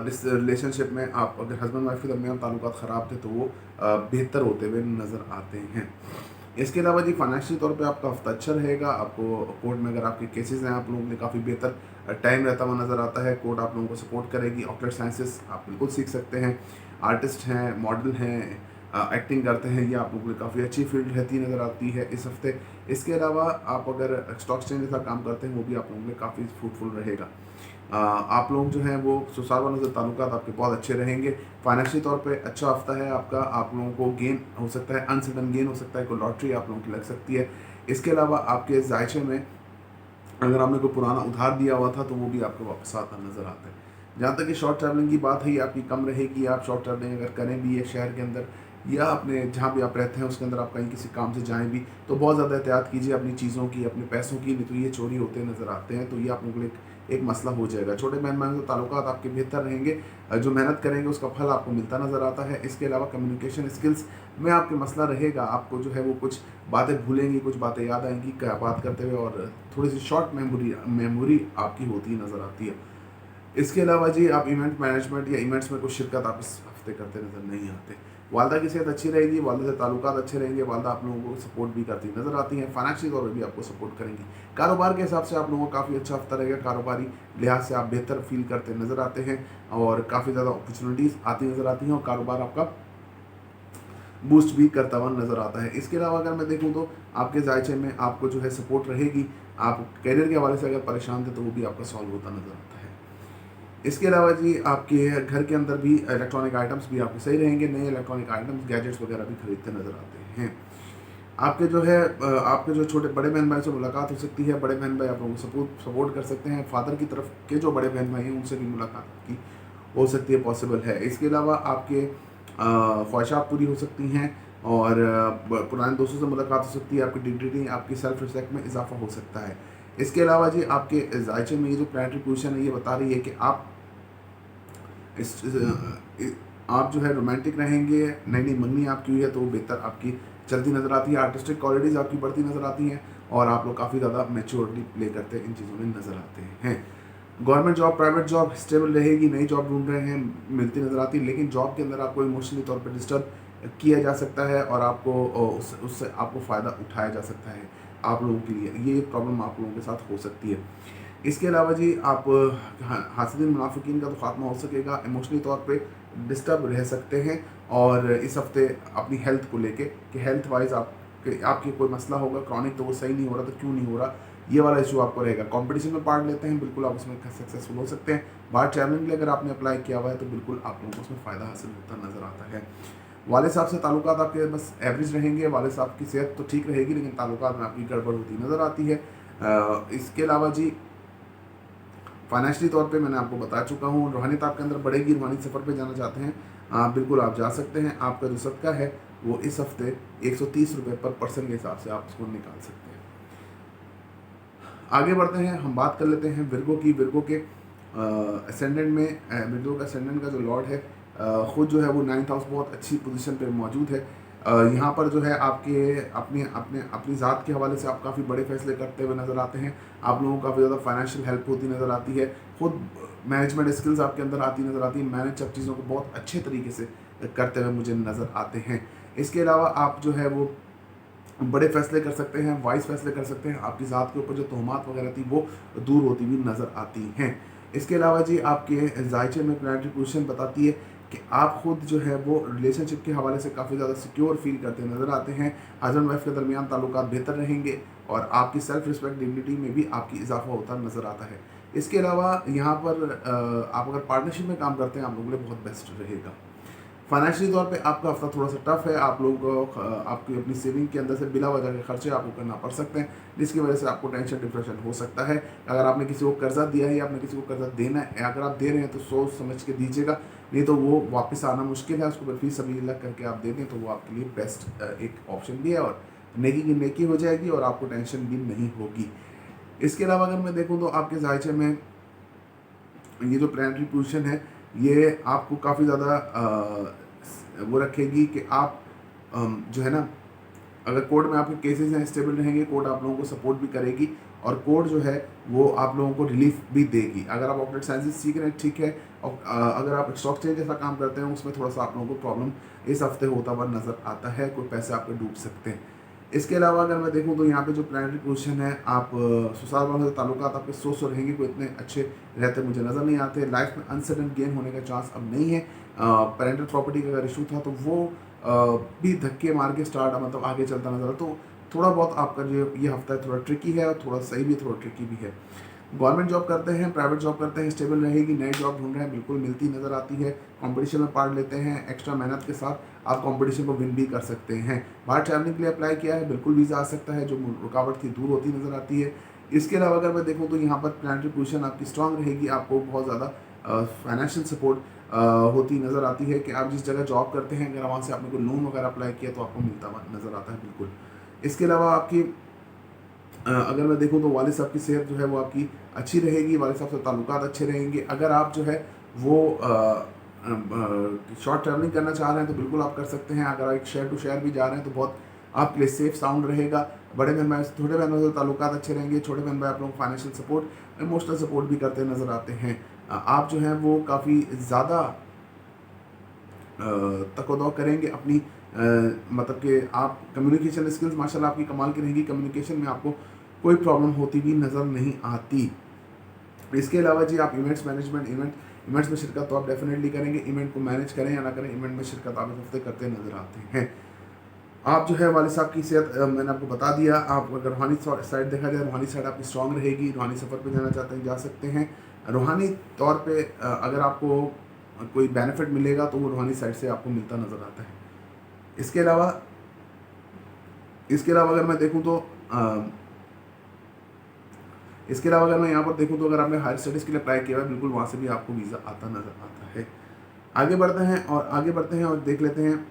रिलेशनशिप में आप अगर हस्बैंड वाइफ के दरमियान ताल्लुकात ख़राब थे तो वो बेहतर होते हुए नज़र आते हैं। इसके अलावा जी फाइनेंशियल तौर पे आपका हफ्ता अच्छा रहेगा। आपको कोर्ट में अगर आपके केसेस हैं आप लोगों के लिए काफ़ी बेहतर टाइम रहता हुआ नज़र आता है। कोर्ट आप लोगों को सपोर्ट करेगी। ऑक्यूलर साइंसेस आप बिल्कुल सीख सकते हैं। आर्टिस्ट हैं, मॉडल हैं, एक्टिंग करते हैं, ये आप लोगों के लिए काफ़ी अच्छी फील्ड रहती नज़र आती है इस हफ्ते। इसके अलावा आप अगर स्टॉक एक्सचेंज के साथ काम करते हैं वो भी आप लोगों के लिए काफ़ी फ्रूटफुल रहेगा। आप लोग जो हैं वो ससुराल वालों से ताल्लुकात आपके बहुत अच्छे रहेंगे। फाइनेंशियल तौर पे अच्छा हफ्ता है आपका। आप लोगों को गेन हो सकता है, अनसडन गेन हो सकता है, कोई लॉटरी आप लोगों की लग सकती है। इसके अलावा आपके जायचे में अगर आपने कोई पुराना उधार दिया हुआ था तो वो भी आपको वापस आता नज़र आता है। जहाँ तक कि शॉर्ट ट्रैवलिंग की बात है, ये आपकी कम रहेगी। आप शॉर्ट ट्रैवलिंग अगर करें भी है शहर के अंदर या अपने जहाँ भी आप रहते हैं उसके अंदर आप कहीं किसी काम से जाएं भी तो बहुत ज़्यादा एहतियात कीजिए अपनी चीज़ों की, अपने पैसों की, नहीं तो ये चोरी होते नज़र आते हैं। तो ये आप लोगों के लिए एक मसला हो जाएगा। छोटे बहन भाइयों से ताल्लुकात आपके बेहतर रहेंगे, जो मेहनत करेंगे उसका फल आपको मिलता नज़र आता है। इसके अलावा कम्युनिकेशन स्किल्स में आपके मसला रहेगा। आपको जो है वो कुछ बातें भूलेंगी, कुछ बातें याद आएंगी क्या बात करते हुए और थोड़ी सी शॉर्ट मेमोरी आपकी होती नज़र आती है। इसके अलावा जी आप इवेंट मैनेजमेंट या इवेंट्स में कुछ शिरकत आप इस हफ्ते करते नज़र नहीं आते। वालदा की सेहत अच्छी रहेगी, वालदा से ताल्लुकात अच्छे रहेंगे, वालदा आप लोगों को सपोर्ट भी करती नज़र आती हैं। फाइनेंशियल तौर पर भी आपको सपोर्ट करेंगी। कारोबार के हिसाब से आप लोगों को काफ़ी अच्छा हफ्ता रहेगा। कारोबारी लिहाज से आप बेहतर फील करते नज़र आते हैं और काफ़ी ज़्यादा अपॉर्चुनिटीज़ आती नज़र आती हैं और कारोबार आपका बूस्ट भी करता हुआ नज़र आता है। इसके अलावा अगर मैं देखूँ तो आपके जायचे में आपको जो है सपोर्ट रहेगी। आप करियर के हवाले से अगर परेशान थे तो वो भी आपका सॉल्व होता नज़र आता है। इसके अलावा जी आपके घर के अंदर भी इलेक्ट्रॉनिक आइटम्स भी आपके सही रहेंगे। नए इलेक्ट्रॉनिक आइटम्स, गैजेट्स वगैरह भी खरीदते नज़र आते हैं। आपके जो है आपके जो छोटे बड़े बहन भाई से मुलाकात हो सकती है। बड़े बहन भाई आप लोगों को सपोर्ट कर सकते हैं। फादर की तरफ के जो बड़े बहन भाई हैं उनसे भी मुलाकात की हो सकती है, पॉसिबल है। इसके अलावा आपके ख्वाहिशात पूरी हो सकती हैं और पुराने दोस्तों से मुलाकात हो सकती है। आपकी डिग्निटी, आपकी सेल्फ रिस्पेक्ट में इजाफा हो सकता है। इसके अलावा जी आपके जायचे में ये जो प्लानिटरी पोजीशन है ये बता रही है कि आप आप जो है रोमांटिक रहेंगे, नई नई मंगनी आपकी हुई है तो वो बेहतर आपकी चलती नज़र आती है, आर्टिस्टिक क्वालिटीज़ आपकी बढ़ती नज़र आती हैं और आप लोग काफ़ी ज़्यादा मैच्योरिटी प्ले करते इन चीज़ों में नज़र आते हैं। Government job, private job stable रहेगी, नई जॉब ढूंढ रहे हैं, मिलती नज़र आती है, लेकिन जॉब के अंदर आपको इमोशनली तौर पर डिस्टर्ब किया जा सकता है और आपको उससे आपको फ़ायदा उठाया जा सकता है आप लोगों के लिए, ये प्रॉब्लम आप लोगों के साथ हो सकती है। इसके अलावा जी आप हासिदिन मुनाफिकीन का तो खात्मा हो सकेगा, इमोशनली तौर पे डिस्टर्ब रह सकते हैं और इस हफ्ते अपनी हेल्थ को लेके कि हेल्थ वाइज आपके कोई मसला होगा क्रॉनिक, तो वो सही नहीं हो रहा तो क्यों नहीं हो रहा, ये वाला इशू आपको रहेगा। कंपटीशन में पार्ट लेते हैं, बिल्कुल आप उसमें सक्सेसफुल हो सकते हैं। बाहर ट्रैवलिंग के लिए अगर आपने अप्लाई किया हुआ है तो बिल्कुल आप लोगों को उसमें फ़ायदा हासिल होता नज़र आता है। वाले साहब से ताल्लुकात आपके बस एवरेज रहेंगे, वाले साहब की सेहत तो ठीक रहेगी लेकिन ताल्लुकात में आपकी गड़बड़ होती नज़र आती है। इसके अलावा जी फाइनेंशियली तौर पे मैंने आपको बता चुका हूँ, रूहानियत आपके अंदर बढ़ेगी, रूहानी सफ़र पे जाना चाहते हैं बिल्कुल आप जा सकते हैं। आपका जो सदका है वो इस हफ्ते 130 रुपये पर पर्सन के हिसाब से आप उसको निकाल सकते हैं। आगे बढ़ते हैं, हम बात कर लेते हैं विर्गो की। विर्गो के असेंडेंट में विर्गो का असेंडेंट का जो लॉर्ड है ख़ुद जो है वो 9th हाउस बहुत अच्छी पोजीशन पे मौजूद है। यहाँ पर जो है आपके अपने अपने अपनी ज़ात के हवाले से आप काफ़ी बड़े फैसले करते हुए नज़र आते हैं, आप लोगों को काफ़ी ज़्यादा फाइनेंशियल हेल्प होती नज़र आती है, खुद मैनेजमेंट स्किल्स आपके अंदर आती नज़र आती है, मैनेज सब चीज़ों को बहुत अच्छे तरीके से करते हुए मुझे नज़र आते हैं। इसके अलावा आप जो है वो बड़े फैसले कर सकते हैं, वाइज फैसले कर सकते हैं, आपकी ज़ात के ऊपर जो तोहमात वगैरह थी वो दूर होती हुई नज़र आती हैं। इसके अलावा जी आपके जायचे में प्लानिटरी पोजीशन बताती है कि आप खुद जो है वो रिलेशनशिप के हवाले से काफ़ी ज़्यादा सिक्योर फील करते नज़र आते हैं, हस्बैंड वाइफ के दरमियान ताल्लुकात बेहतर रहेंगे और आपकी सेल्फ रिस्पेक्ट डिग्निटी में भी आपकी इजाफा होता नज़र आता है। इसके अलावा यहाँ पर आप अगर पार्टनरशिप में काम करते हैं आप लोगों के लिए बहुत बेस्ट रहेगा। फाइनेंशियली तौर पे आपका हफ्ता थोड़ा सा टफ है, आप लोगों को आपकी अपनी सेविंग के अंदर से बिला वजह के खर्चे आपको करना पड़ सकते हैं, जिसकी वजह से आपको टेंशन डिप्रेशन हो सकता है। अगर आपने किसी को कर्जा दिया है या आपने किसी को कर्जा देना है, अगर आप दे रहे हैं तो सोच समझ के दीजिएगा, नहीं तो वो वापस आना मुश्किल है। उसको बर्फी सबिलिल्लाह करके आप दे दें तो वो आपके लिए बेस्ट एक ऑप्शन भी है और नेकी की नेकी हो जाएगी और आपको टेंशन भी नहीं होगी। इसके अलावा अगर मैं देखूँ तो आपके जायचे में ये जो प्लानिटरी पोजीशन है ये आपको काफ़ी ज़्यादा वो रखेगी कि आप जो है ना, अगर कोर्ट में आपके केसेस हैं स्टेबल रहेंगे, कोर्ट आप लोगों को सपोर्ट भी करेगी और कोर्ट जो है वो आप लोगों को रिलीफ भी देगी। अगर आप ऑपरेट साइंसेस सीख रहे हैं ठीक है, और अगर आप स्टॉक एक्सचेंज जैसा काम करते हैं उसमें थोड़ा सा आप लोगों को प्रॉब्लम इस हफ्ते होता हुआ नज़र आता है, कोई पैसे आपके डूब सकते हैं। इसके अलावा अगर मैं देखूं तो यहाँ पे जो प्लानिटरी पोजीशन है, आप ससुराल वालों से ताल्लुकात आपके सो रहेंगे, कोई इतने अच्छे रहते मुझे नज़र नहीं आते। लाइफ में अनसडन गेन होने का चांस अब नहीं है। पेरेंटल प्रॉपर्टी का अगर इशू था तो वो भी धक्के मार के स्टार्ट मतलब आगे चलता नजर, तो थोड़ा बहुत आपका जो ये हफ्ता है थोड़ा ट्रिकी है और थोड़ा सही भी थोड़ा ट्रिकी भी है। गवर्नमेंट जॉब करते हैं, प्राइवेट जॉब करते हैं, स्टेबल रहेगी, नई जॉब ढूंढ रहे हैं, बिल्कुल मिलती नज़र आती है। कंपटीशन में पार्ट लेते हैं, एक्स्ट्रा मेहनत के साथ आप कंपटीशन को विन भी कर सकते हैं। बाहर ट्रैवलिंग के लिए अप्लाई किया है, बिल्कुल वीज़ा आ सकता है, जो रुकावट थी दूर होती नज़र आती है। इसके अलावा अगर मैं देखूँ तो यहाँ पर प्लानिटरी पोजीशन आपकी स्ट्रांग रहेगी, आपको बहुत ज़्यादा फाइनेंशियल सपोर्ट होती नज़र आती है कि आप जिस जगह जॉब करते हैं अगर वहाँ से आपने कोई लोन वगैरह अप्लाई किया तो आपको मिलता हुआ नज़र आता है बिल्कुल। इसके अलावा आपकी अगर मैं देखूं तो वालिद साहब की सेहत जो है वो आपकी अच्छी रहेगी, वालिद साहब से ताल्लुकात अच्छे रहेंगे। अगर आप जो है वो शॉर्ट ट्रैवलिंग करना चाह रहे हैं तो बिल्कुल आप कर सकते हैं। अगर आप एक शहर टू शहर भी जा रहे हैं तो बहुत आपके लिए सेफ साउंड रहेगा। बड़े बहन भाई छोटे बहन भाई से ताल्लुकात अच्छे रहेंगे, छोटे बहन भाई आप लोग फाइनेंशियल सपोर्ट इमोशनल सपोर्ट भी करते नज़र आते हैं। आप जो है वो काफ़ी ज़्यादा तकदो करेंगे अपनी मतलब कि आप कम्युनिकेशन स्किल्स माशाल्लाह आपकी कमाल की रहेंगी, कम्युनिकेशन में आपको कोई प्रॉब्लम होती भी नज़र नहीं आती। इसके अलावा जी आप इवेंट्स मैनेजमेंट इवेंट्स में शिरकत तो आप डेफिनेटली करेंगे, इवेंट को मैनेज करें या ना करें, इवेंट में शिरकत आप इस हफ्ते करते नज़र आते हैं। आप जो है वालिद साहब की सेहत मैंने आपको बता दिया। आप अगर रूहानी साइड देखा जाए, रूहानी साइड आपकी स्ट्रांग रहेगी, रूहानी सफ़र पे जाना चाहते हैं जा सकते हैं। रूहानी तौर पे अगर आपको कोई बेनिफिट मिलेगा तो वो रूहानी साइड से आपको मिलता नज़र आता है। इसके अलावा अगर मैं देखूं तो इसके अलावा अगर मैं यहाँ पर देखूं तो अगर आपने हायर स्टडीज़ के लिए अप्लाई किया है बिल्कुल वहाँ से भी आपको वीज़ा आता नज़र आता है। आगे बढ़ते हैं और देख लेते हैं,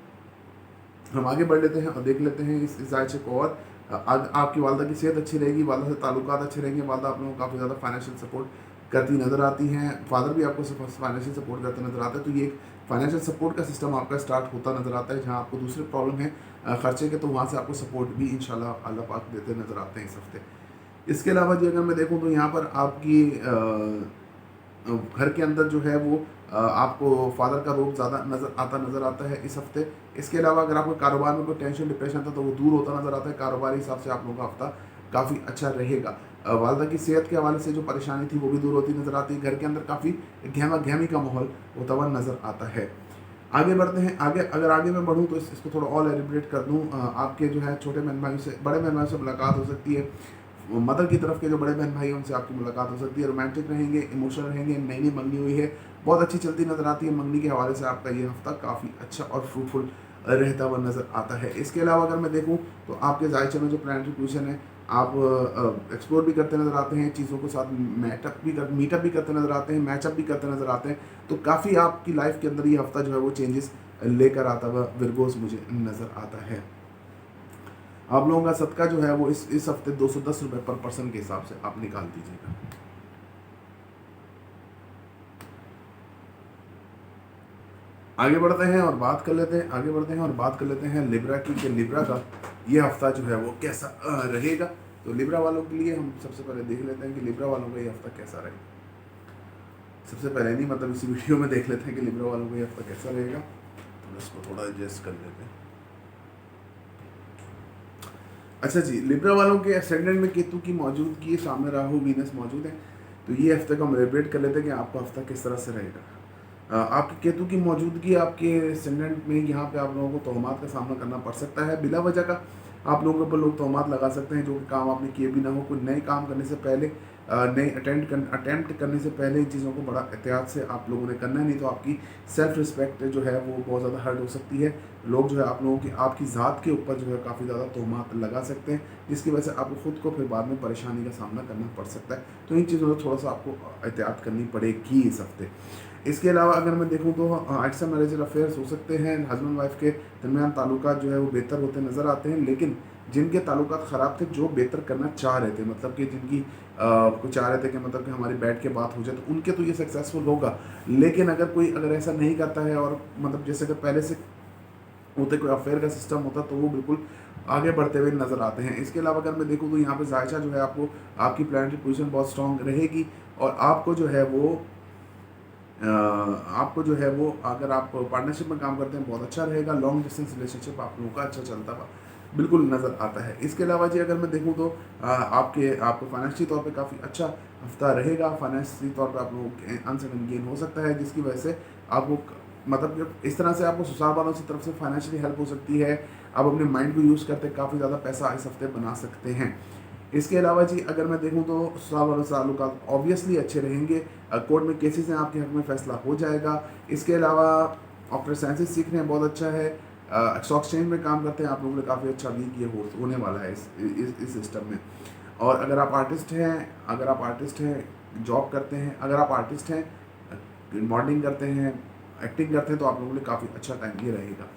हम आगे बढ़ लेते हैं और देख लेते हैं इस जायचे को। और आपकी वालदा की सेहत अच्छी रहेगी, वालदा से ताल्लुकात अच्छे रहेंगे, वालदा आप लोगों को काफ़ी ज़्यादा फाइनेंशियल सपोर्ट करती नज़र आती हैं, फादर भी आपको फाइनेंशियल सपोर्ट करते नज़र आते हैं। तो ये एक फाइनेंशियल सपोर्ट का सिस्टम आपका स्टार्ट होता नज़र आता है। जहाँ आपको दूसरे प्रॉब्लम है खर्चे के, तो वहाँ से आपको सपोर्ट भी इंशाल्लाह अल्लाह पाक देते नज़र आते हैं इस हफ्ते। इसके अलावा जी अगर मैं देखूँ तो यहाँ पर आपकी घर के अंदर जो है वो आपको फादर का रोब ज़्यादा नज़र आता है इस हफ्ते। इसके अलावा अगर आपको कारोबार में कोई टेंशन डिप्रेशन था तो वो दूर होता नज़र आता है। कारोबारी हिसाब से आप लोगों का हफ्ता काफ़ी अच्छा रहेगा। वालदा की सेहत के हवाले से जो परेशानी थी वो भी दूर होती नज़र आती है। घर के अंदर काफ़ी गहमा गहमी का माहौल होता हुआ नज़र आता है। आगे बढ़ते हैं। अगर आगे मैं बढ़ूँ तो इसको थोड़ा और एलिब्रेट कर दूँ। आपके जो है छोटे बहन भाई से, बड़े बहन भाई से मुलाकात हो सकती है। मदर की तरफ के जो बड़े बहन भाई हैं उनसे आपकी मुलाकात हो सकती है। रोमांटिक रहेंगे, इमोशनल रहेंगे। नई नई मंगनी हुई है, बहुत अच्छी चलती नज़र आती है। मंगनी के हवाले से आपका ये हफ्ता काफ़ी अच्छा और फ्रूटफुल रहता हुआ नज़र आता है। इसके अलावा अगर मैं देखूँ तो आपके जायचे में जो प्लानिटरी पोजीशन है, आप एक्सप्लोर भी करते नज़र आते हैं, चीज़ों के साथ मीटअप भी करते नज़र आते हैं, मैचअप भी करते नज़र आते हैं। तो काफ़ी आपकी लाइफ के अंदर ये हफ्ता जो है वो चेंजेस लेकर आता हुआ विरगोस मुझे नज़र आता है। आप लोगों का सदका जो है वो इस हफ्ते 210 रुपये पर पर्सन के हिसाब से आप निकाल दीजिएगा। आगे बढ़ते हैं और बात कर लेते हैं लिब्रा की, कि लिब्रा का ये हफ्ता जो है वो कैसा रहेगा। तो लिब्रा वालों के लिए हम सबसे पहले देख लेते हैं कि लिब्रा वालों का ये हफ्ता कैसा रहेगा। सबसे पहले नहीं, मतलब इसी वीडियो में देख लेते हैं कि लिब्रा वालों का ये हफ्ता कैसा रहेगा। तो इसको थोड़ा एडजस्ट कर लेते हैं। अच्छा जी, लिब्रा वालों के एसेंडेंट में केतु की मौजूदगी, सामने राहु वीनस मौजूद है। तो ये हफ्ते का हम एलिब्रेट कर लेते हैं कि आपका हफ्ता किस तरह से रहेगा। आपके केतु की मौजूदगी आपके एसेंडेंट में, यहाँ पे आप लोगों को तोहमात का सामना करना पड़ सकता है। बिला वजह का आप लोगों के ऊपर लोग तोहमात लगा सकते हैं, जो कि काम आपने किए भी ना हो। कोई नए काम करने से पहले, नए अटेम्प्ट करने से पहले इन चीज़ों को बड़ा एहतियात से आप लोगों ने करना है, नहीं तो आपकी सेल्फ रिस्पेक्ट जो है वो बहुत ज़्यादा हर्ट हो सकती है। लोग जो है आप लोगों की, आपकी ज़ात के ऊपर जो है काफ़ी ज़्यादा तोहमात लगा सकते हैं, जिसकी वजह से आपको खुद को फिर बाद में परेशानी का सामना करना पड़ सकता है। तो इन चीज़ों से थोड़ा सा आपको एहतियात करनी पड़ेगी इस हफ्ते। इसके अलावा अगर मैं देखूं तो एक्स्ट्रा मैरिजल अफेयर्स हो सकते हैं। हस्बैंड वाइफ के दरमियान ताल्लुकात जो है वो बेहतर होते नज़र आते हैं, लेकिन जिनके ताल्लुकात ख़राब थे, जो बेहतर करना चाह रहे थे, मतलब कि जिनकी को चाह रहे थे कि मतलब कि हमारी बैठ के बात हो जाए, तो उनके तो ये सक्सेसफुल होगा। लेकिन अगर ऐसा नहीं करता है, और मतलब जैसे कि पहले से होते कोई अफेयर का सिस्टम होता, तो वो बिल्कुल आगे बढ़ते हुए नज़र आते हैं। इसके अलावा अगर मैं देखूँ तो यहाँ पे जायशा जो है आपकी प्लानिटरी पोजीशन बहुत स्ट्रॉन्ग रहेगी, और आपको जो है वो अगर आप पार्टनरशिप में काम करते हैं बहुत अच्छा रहेगा। लॉन्ग डिस्टेंस रिलेशनशिप आप लोगों का अच्छा चलता हुआ बिल्कुल नज़र आता है। इसके अलावा जी अगर मैं देखूं तो आपको फाइनेंशियल तौर पे काफ़ी अच्छा हफ्ता रहेगा। फाइनेंशियल तौर पे आप लोगों को अनसडन गेन हो सकता है, जिसकी वजह से आपको मतलब इस तरह से आपको ससुराल वालों की तरफ से फाइनेंशियली हेल्प हो सकती है। आप अपने माइंड को यूज़ करते काफ़ी ज़्यादा पैसा इस हफ्ते बना सकते हैं। इसके अलावा जी अगर मैं देखूं तो ससुराल वालों से ताल्लुकात ऑब्वियसली अच्छे रहेंगे। कोर्ट में केसेस हैं, आपके हक में फैसला हो जाएगा। इसके अलावा ऑफ्टर साइंसेस सीख रहे हैं, बहुत अच्छा है। स्टॉक एक्सचेंज में काम करते हैं, आप लोगों के लिए काफ़ी अच्छा वीक ये होने वाला है इस सिस्टम में। और अगर आप आर्टिस्ट हैं, जॉब करते हैं, अगर आप आर्टिस्ट हैं, मॉडलिंग करते हैं, एक्टिंग करते हैं, तो आप लोगों के लिए काफ़ी अच्छा टाइम ये रहेगा।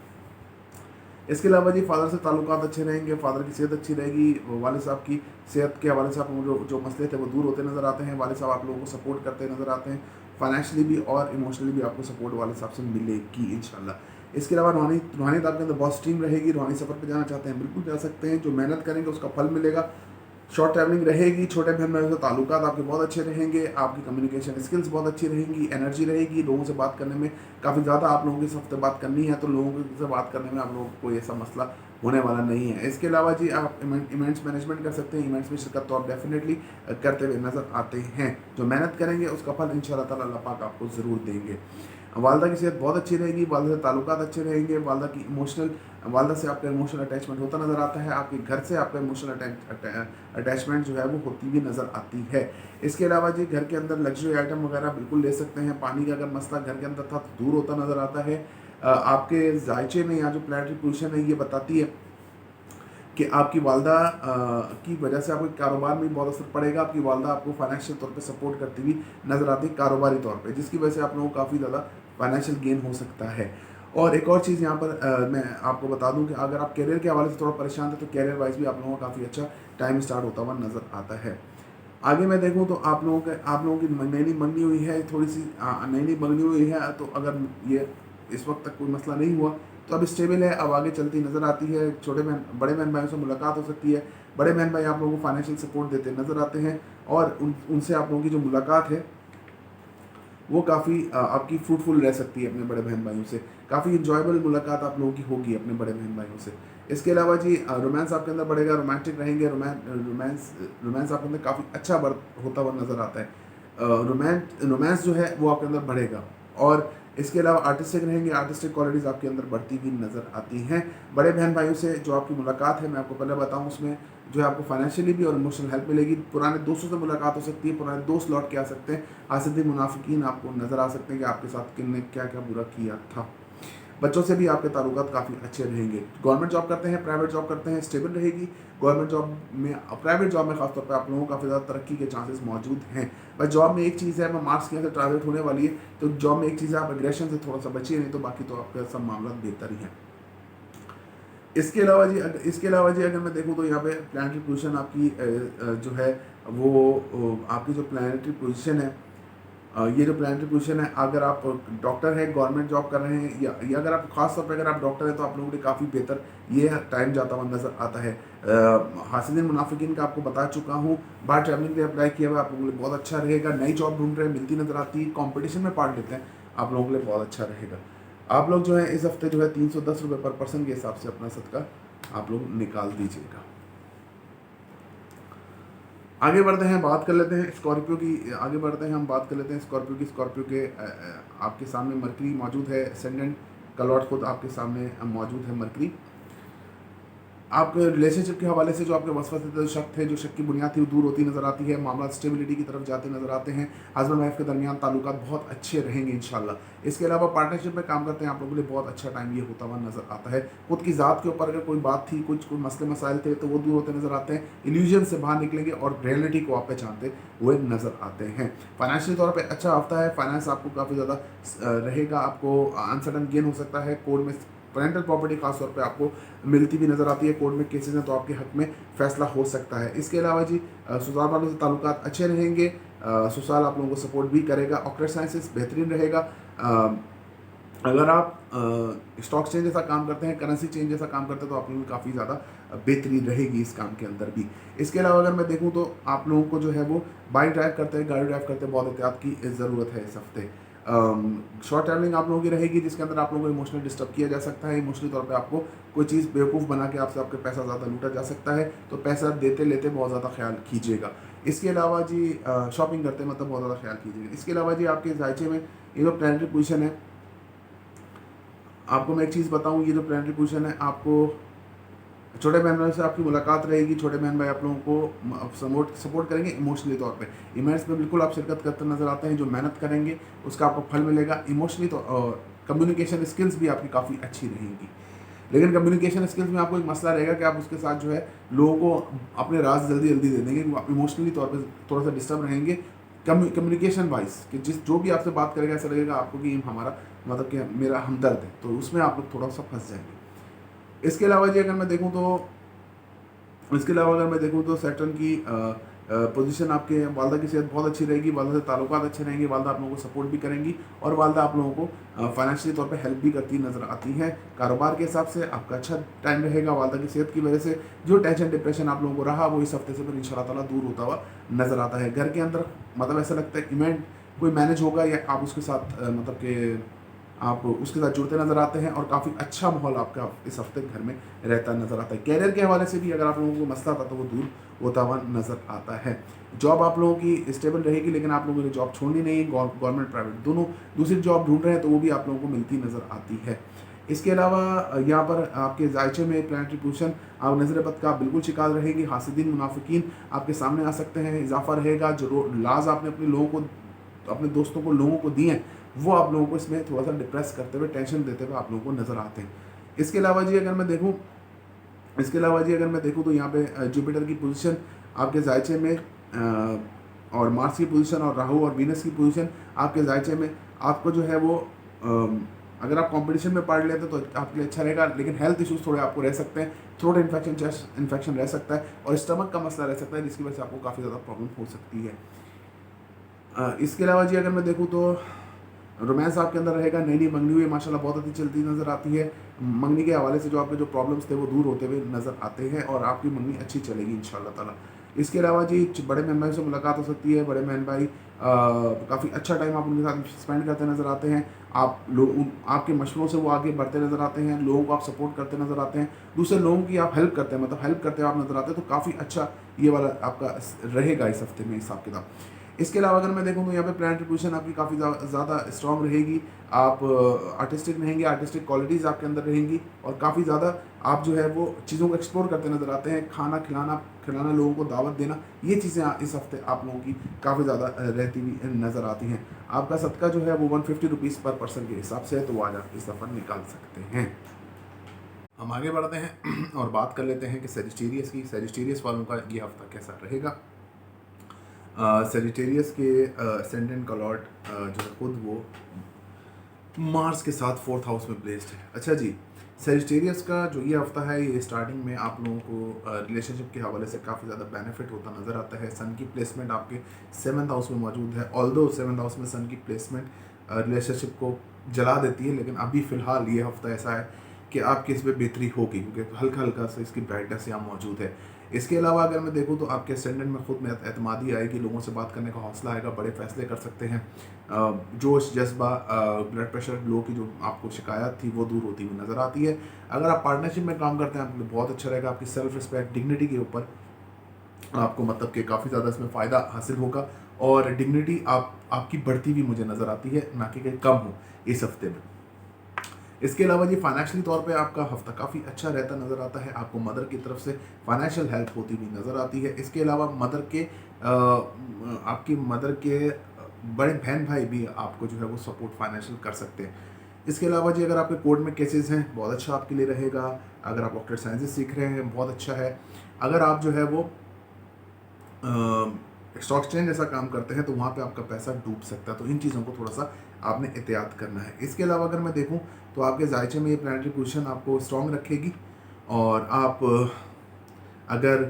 इसके अलावा जी फादर से ताल्लुकात अच्छे रहेंगे, फादर की सेहत अच्छी रहेगी। वालिद साहब की सेहत के हवाले से आप जो मसले थे वो दूर होते नज़र आते हैं। वालिद साहब आप लोगों को सपोर्ट करते नज़र आते हैं। फाइनेंशियली भी और इमोशनली भी आपको सपोर्ट वालिद साहब से मिलेगी इंशाल्लाह। इसके अलावा रूहानियत आपके अंदर बहुत स्ट्रीम रहेगी। रूहानी सफ़र पर जाना चाहते हैं, बिल्कुल जा सकते हैं। जो मेहनत करेंगे उसका फल मिलेगा। शॉर्ट ट्रैवलिंग रहेगी। छोटे बहन भाइयों से ताल्लुकात आपके बहुत अच्छे रहेंगे। आपकी कम्युनिकेशन स्किल्स बहुत अच्छी रहेंगी। एनर्जी रहेगी। लोगों से बात करने में काफ़ी ज़्यादा आप लोगों के इस हफ्ते बात करनी है, तो लोगों से बात करने में आप लोगों को कोई ऐसा मसला होने वाला नहीं है। इसके अलावा जी आप इवेंट्स मैनेजमेंट कर सकते हैं। इवेंट्स में शिरकत तो आप डेफिनेटली करते हुए नज़र आते हैं। जो मेहनत करेंगे उसका फल इंशाल्लाह ताला अल्लाह पाक आपको ज़रूर देंगे। वालदा की सेहत बहुत अच्छी रहेगी। वालदा से ताल्लुकात अच्छे रहेंगे। वालदा से आपका इमोशनल अटैचमेंट होता नज़र आता है। आपके घर से आपका इमोशनल अटैचमेंट जो है वो होती भी नज़र आती है। इसके अलावा जी घर के अंदर लग्जरी आइटम वगैरह बिल्कुल ले सकते हैं। पानी का अगर मसला घर के अंदर था तो दूर होता नज़र आता है। आपके जायचे में यहाँ जो प्लानिटरी पोजीशन है ये बताती है कि आपकी वालदा की वजह से आपके कारोबार में बहुत असर पड़ेगा। आपकी वालदा आपको फाइनेंशियल तौर पे सपोर्ट करती हुई नज़र आती है कारोबारी तौर पे, जिसकी वजह से आप लोगों को काफ़ी ज़्यादा फाइनेंशियल गेन हो सकता है। और एक और चीज़ यहाँ पर मैं आपको बता दूं कि अगर आप करियर के हवाले से थोड़ा परेशान थे, तो करियर वाइज भी आप लोगों का काफ़ी अच्छा टाइम स्टार्ट होता हुआ नज़र आता है। आगे मैं देखूं तो आप लोगों की नैनी मंगनी हुई है, थोड़ी सी नैनी मंगनी हुई है, तो अगर ये इस वक्त तक कोई मसला नहीं हुआ तो अब स्टेबल है, अब आगे चलती नज़र आती है। बड़े बहन भाइयों से मुलाकात हो सकती है, बड़े बहन भाई आप लोगों को फाइनेंशियल सपोर्ट देते नज़र आते हैं, और उनसे आप लोगों की जो मुलाकात है वो काफ़ी आपकी फ्रूटफुल रह सकती है अपने बड़े बहन भाइयों से। काफ़ी इंजॉयबल मुलाकात आप लोगों की होगी अपने बड़े बहन भाइयों से। इसके अलावा जी रोमांस आपके अंदर बढ़ेगा, रोमांटिक रहेंगे, रोमांस आपके अंदर काफ़ी अच्छा होता हुआ नज़र आता है। रोमांस जो है वो आपके अंदर बढ़ेगा। और इसके अलावा आर्टिस्टिक रहेंगे, आर्टिस्टिक क्वालिटीज़ आपके अंदर बढ़ती हुई नज़र आती हैं। बड़े बहन भाइयों से जो आपकी मुलाकात है, मैं आपको पहले बताऊँ, उसमें जो है आपको फाइनेंशियली भी और इमोशनल हेल्प मिलेगी। पुराने दोस्तों से मुलाकात हो सकती है, पुराने दोस्त लौट के आ सकते हैं, हासिद मुनाफिकीन आपको नज़र आ सकते हैं कि आपके साथ किन ने क्या क्या बुरा किया था। बच्चों से भी आपके ताल्लुकात काफ़ी अच्छे रहेंगे। गवर्नमेंट जॉब करते हैं, प्राइवेट जॉब करते हैं, स्टेबल रहेगी। गवर्नमेंट जॉब में, प्राइवेट जॉब में खासतौर पर आप लोगों को काफ़ी ज़्यादा तरक्की के चांसेस मौजूद हैं। बस जॉब में एक चीज़ है, मैं मार्क्स के यहाँ से ट्रांसलेट होने वाली है, तो जॉब में एक चीज़ है, आप एग्रेशन से थोड़ा सा बचिए, नहीं तो बाकी तो आपका सब मामला बेहतर ही है। इसके अलावा जी अगर मैं देखूँ तो यहाँ पे प्लानिटरी पोजीशन आपकी जो है वो आपकी जो प्लानिटरी पोजीशन है, ये जो प्लानिटरी पोजीशन है, अगर आप डॉक्टर हैं, गवर्नमेंट जॉब कर रहे हैं, या अगर आप खास तौर पे अगर आप डॉक्टर हैं तो आप लोगों के लिए काफ़ी बेहतर ये टाइम जाता हुआ नज़र आता है। हासिदिन मुनाफिकीन का आपको बता चुका हूँ। बाहर ट्रैवलिंग के लिए अप्लाई किया हुआ आप लोगों के लिए बहुत अच्छा रहेगा। नई जॉब ढूंढ रहे हैं, मिलती नज़र आती है, कॉम्पिटिशन में पार्ट लेते हैं, आप लोगों के लिए बहुत अच्छा रहेगा। आप लोग जो है इस हफ्ते जो है 310 रुपये पर पर्सन के हिसाब से अपना सदका आप लोग निकाल दीजिएगा। आगे बढ़ते हैं, बात कर लेते हैं स्कॉर्पियो की। आगे बढ़ते हैं, हम बात कर लेते हैं स्कॉर्पियो की। स्कॉर्पियो के आपके सामने मरकरी मौजूद है, एसेंडेंट का लॉर्ड खुद आपके सामने मौजूद है मरकरी। आपके रिलेशनशिप के हवाले से जो आपके वसवसे थे, जो शक थे, जो शक की बुनियाद थी, वो दूर होती नज़र आती है। मामला स्टेबिलिटी की तरफ जाते नज़र आते हैं। हस्बैंड वाइफ के दरमियान ताल्लुकात बहुत अच्छे रहेंगे इंशाल्लाह। इसके अलावा पार्टनरशिप में काम करते हैं आप लोगों के लिए बहुत अच्छा टाइम ये होता हुआ नज़र आता है। खुद की ज़ात के ऊपर अगर कोई बात थी, कोई मसले मसाइल थे, तो वो दूर होते नज़र आते हैं। इल्यूजन से बाहर निकलेंगे और रियलिटी को आप पहचानते हुए नज़र आते हैं। फाइनेंशियल तौर पर अच्छा हफ्ता है, फाइनेंस आपको काफ़ी ज़्यादा रहेगा। आपको अनसर्टन गेन हो सकता है। कोर्ट में पेरेंटल प्रॉपर्टी खासतौर पे आपको मिलती भी नज़र आती है। कोर्ट में केसेस हैं तो आपके हक में फैसला हो सकता है। इसके अलावा जी ससुराल वालों से ताल्लुकात अच्छे रहेंगे। ससुराल आप लोगों को सपोर्ट भी करेगा। ऑक्यूपेशनल साइंसेस बेहतरीन रहेगा। अगर आप स्टॉक चेंज जैसा काम करते हैं, करेंसी चेंज जैसा काम करते हैं, तो आप लोगों की काफ़ी ज़्यादा बेहतरीन रहेगी इस काम के अंदर भी। इसके अलावा अगर मैं देखूँ तो आप लोगों को जो है वो बाइक ड्राइव करते हैं, गाड़ी ड्राइव करते हैं, बहुत एहतियात की ज़रूरत है इस हफ्ते। शॉर्ट ट्रैवलिंग आप लोगों की रहेगी, जिसके अंदर आप लोगों को इमोशनल डिस्टर्ब किया जा सकता है। इमोशनली तौर पे आपको कोई चीज़ बेवकूफ़ बना के आपसे आपके पैसा ज़्यादा लूटा जा सकता है, तो पैसा देते लेते बहुत ज़्यादा ख्याल कीजिएगा। इसके अलावा जी शॉपिंग करते मतलब बहुत ज़्यादा ख्याल कीजिएगा। इसके अलावा जी आपके जायचे में ये जो प्लानिटरी पोजीशन है, आपको मैं एक चीज़ बताऊँ, ये जो प्लानिटरी पोजीशन है, आपको छोटे बहन भाई से आपकी मुलाकात रहेगी। छोटे बहन भाई आप लोगों को सपोर्ट करेंगे इमोशनली तौर पे। इवेंट्स में बिल्कुल आप शिरकत करते नजर आते हैं। जो मेहनत करेंगे उसका आपको फल मिलेगा। इमोशनली तो कम्युनिकेशन स्किल्स भी आपकी काफ़ी अच्छी रहेंगी। लेकिन कम्युनिकेशन स्किल्स में आपको एक मसला रहेगा कि आप उसके साथ जो है लोगों को अपने राज जल्दी जल्दी दे देंगे। आप इमोशनली तौर पर थोड़ा सा डिस्टर्ब रहेंगे कम्युनिकेशन वाइज, कि जो भी आपसे बात करेगा ऐसा लगेगा आपको कि हमारा मतलब कि मेरा हमदर्द है, तो उसमें आप लोग थोड़ा सा फंस जाएंगे। इसके अलावा जी अगर मैं देखूं तो सैटर्न की पोजीशन, आपके वालदा की सेहत बहुत अच्छी रहेगी। वालदा से ताल्लुकात अच्छे रहेंगे। वालदा आप लोगों को सपोर्ट भी करेंगी और वालदा आप लोगों को फाइनेंशियली तौर पे हेल्प भी करती नज़र आती हैं। कारोबार के हिसाब से आपका अच्छा टाइम रहेगा। वालदा की सेहत की वजह से जो टेंशन डिप्रेशन आप लोगों को रहा, वो इस हफ्ते से फिर इंशाल्लाह ताला दूर होता हुआ नज़र आता है। घर के अंदर मतलब ऐसा लगता है इवेंट कोई मैनेज होगा, या आप उसके साथ मतलब कि आप उसके साथ जुड़ते नज़र आते हैं, और काफ़ी अच्छा माहौल आपका इस हफ्ते घर में रहता नज़र आता है। कैरियर के हवाले से भी अगर आप लोगों को मसला था तो वो दूर होता हुआ नज़र आता है। जॉब आप लोगों की स्टेबल रहेगी, लेकिन आप लोगों को जॉब छोड़नी नहीं है। गवर्नमेंट प्राइवेट दोनों दूसरी जॉब ढूंढ रहे हैं, तो वो भी आप लोगों को मिलती नज़र आती है। इसके अलावा यहाँ पर आपके जायचे में प्लानिटरी पोजीशन, आप नज़र बद का बिल्कुल शिकार रहेगी। हासिदीन मुनाफिकीन आपके सामने आ सकते हैं, इजाफा रहेगा। जो लाज आपने अपने लोगों को, अपने दोस्तों को, लोगों को दिए हैं, वो आप लोगों को इसमें थोड़ा सा डिप्रेस करते हुए, टेंशन देते हुए आप लोगों को नज़र आते हैं। इसके अलावा जी अगर मैं देखूँ तो यहाँ पे जुपिटर की पोजीशन आपके जायचे में, और मार्स की पोजीशन, और राहु और वीनस की पोजीशन आपके जायचे में, आपको जो है वो अगर आप कंपटीशन में पार्ट लेते हैं तो आपके लिए अच्छा रहेगा, लेकिन हेल्थ इश्यूज थोड़े आपको रह सकते हैं, थ्रोट इन्फेक्शन, चेस्ट इन्फेक्शन रह सकता है और स्टमक का मसला रह सकता है, जिसकी वजह से आपको काफ़ी ज़्यादा प्रॉब्लम हो सकती है। इसके अलावा जी अगर मैं देखूँ तो रोमांस आपके अंदर रहेगा, नई नई मंगनी हुई माशाल्लाह बहुत अच्छी चलती नज़र आती है। मंगनी के हवाले से जो आपके जो प्रॉब्लम्स थे वो दूर होते हुए नज़र आते हैं और आपकी मंगनी अच्छी चलेगी इंशाल्लाह ताला। इसके अलावा जी बड़े बहन भाई से मुलाकात हो सकती है, बड़े बहन भाई काफ़ी अच्छा टाइम आप उनके साथ स्पेंड करते नज़र आते हैं। आप लोग आपके मशवरों से वो आगे बढ़ते नज़र आते हैं, लोगों को आप सपोर्ट करते नज़र आते हैं, दूसरे लोगों की आप हेल्प करते हैं, मतलब हेल्प करते हुए आप नज़र आते हैं, तो काफ़ी अच्छा ये वाला आपका रहेगा इस हफ्ते में हिसाब किताब। इसके अलावा अगर मैं देखूँ तो यहाँ पे प्लानिटरी पोजीशन आपकी काफ़ी ज़्यादा स्ट्रॉन्ग रहेगी। आप आर्टिस्टिक रहेंगे, आर्टिस्टिक क्वालिटीज़ आपके अंदर रहेंगी और काफ़ी ज़्यादा आप जो है वो चीज़ों को एक्सप्लोर करते नज़र आते हैं। खाना खिलाना, लोगों को दावत देना, ये चीज़ें इस हफ्ते आप लोगों की काफ़ी ज़्यादा रहती हुई नज़र आती हैं। आपका सदका जो है वो 150 रुपीज़ पर पर्सन के हिसाब से है, तो वो आज आप इस दफ़ा निकाल सकते हैं। हम आगे बढ़ते हैं और बात कर लेते हैं कि सेजिटेरियस की। सेजिटेरियस वालों का ये हफ्ता कैसा रहेगा। सेजिटेरियस के असेंडेंट का लॉर्ड जो है खुद वो मार्स के साथ 4th हाउस में प्लेस्ड है। अच्छा जी, सेजिटेरियस का जो ये हफ्ता है, ये स्टार्टिंग में आप लोगों को रिलेशनशिप के हवाले से काफ़ी ज़्यादा बेनिफिट होता नज़र आता है। सन की प्लेसमेंट आपके 7th हाउस में मौजूद है। ऑल्दो 7th हाउस में सन की प्लेसमेंट रिलेशनशिप को जला देती है, लेकिन अभी फ़िलहाल ये हफ्ता ऐसा है कि आपकी इसमें बेहतरी होगी, क्योंकि हल्का हल्का सा इसकी ब्राइटनेस यहाँ मौजूद है। इसके अलावा अगर मैं देखूँ तो आपके असेंडेंट में खुद में एतमादी आएगी, लोगों से बात करने का हौसला आएगा, बड़े फैसले कर सकते हैं। जोश, जज्बा, ब्लड प्रेशर लो की जो आपको शिकायत थी वो दूर होती हुई नज़र आती है। अगर आप पार्टनरशिप में काम करते हैं आपके लिए बहुत अच्छा रहेगा। आपकी सेल्फ रिस्पेक्ट, डिग्निटी के ऊपर आपको मतलब कि काफ़ी ज़्यादा इसमें फ़ायदा हासिल होगा और डिग्निटी आपकी बढ़ती हुई मुझे नज़र आती है, ना कि कहीं कम हो इस हफ्ते में। इसके अलावा ये फाइनेंशियली तौर पे आपका हफ्ता काफ़ी अच्छा रहता नज़र आता है। आपको मदर की तरफ से फाइनेंशियल हेल्प होती हुई नज़र आती है। इसके अलावा आपकी मदर के बड़े बहन भाई भी आपको जो है वो सपोर्ट फाइनेंशियल कर सकते हैं। इसके अलावा जी अगर आपके कोर्ट में केसेस हैं, बहुत अच्छा आपके लिए रहेगा। अगर आप डॉक्टर साइंसेज सीख रहे हैं, बहुत अच्छा है। अगर आप जो है वो स्टॉक एक्सचेंज जैसा काम करते हैं तो वहाँ पे आपका पैसा डूब सकता है, तो इन चीज़ों को थोड़ा सा आपने एहतियात करना है। इसके अलावा अगर मैं देखूँ तो आपके जायचे में ये प्लानिटरी पोजीशन आपको स्ट्रॉन्ग रखेगी और आप अगर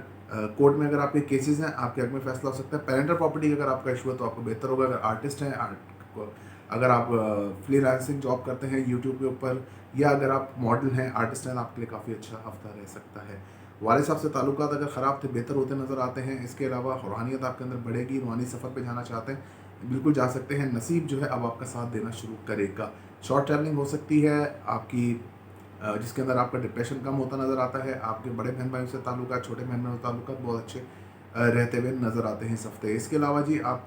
कोर्ट में अगर आपके केसेस हैं, आपके हक में फैसला हो सकता है। पेरेंटल प्रॉपर्टी अगर आपका इशू है तो आपको बेहतर होगा। अगर आर्टिस्ट हैं, अगर आप फ्रीलांसिंग जॉब करते हैं यूट्यूब के ऊपर, या अगर आप मॉडल हैं, आर्टिस्ट हैं, आपके लिए काफ़ी अच्छा हफ्ता रह सकता है। वालिद साहब से ताल्लुकात अगर ख़राब थे, बेहतर होते नज़र आते हैं। इसके अलावा रूहानियत आपके अंदर बढ़ेगी, रूहानी सफ़र पे जाना चाहते हैं, बिल्कुल जा सकते हैं। नसीब जो है अब आपका साथ देना शुरू करेगा। शॉर्ट ट्रैवलिंग हो सकती है आपकी, जिसके अंदर आपका डिप्रेशन कम होता नज़र आता है। आपके बड़े बहन भाइयों से ताल्लुकात, छोटे बहन भाइयों से ताल्लुकात बहुत अच्छे रहते हुए नज़र आते हैं इस हफ्ते। इसके अलावा जी आप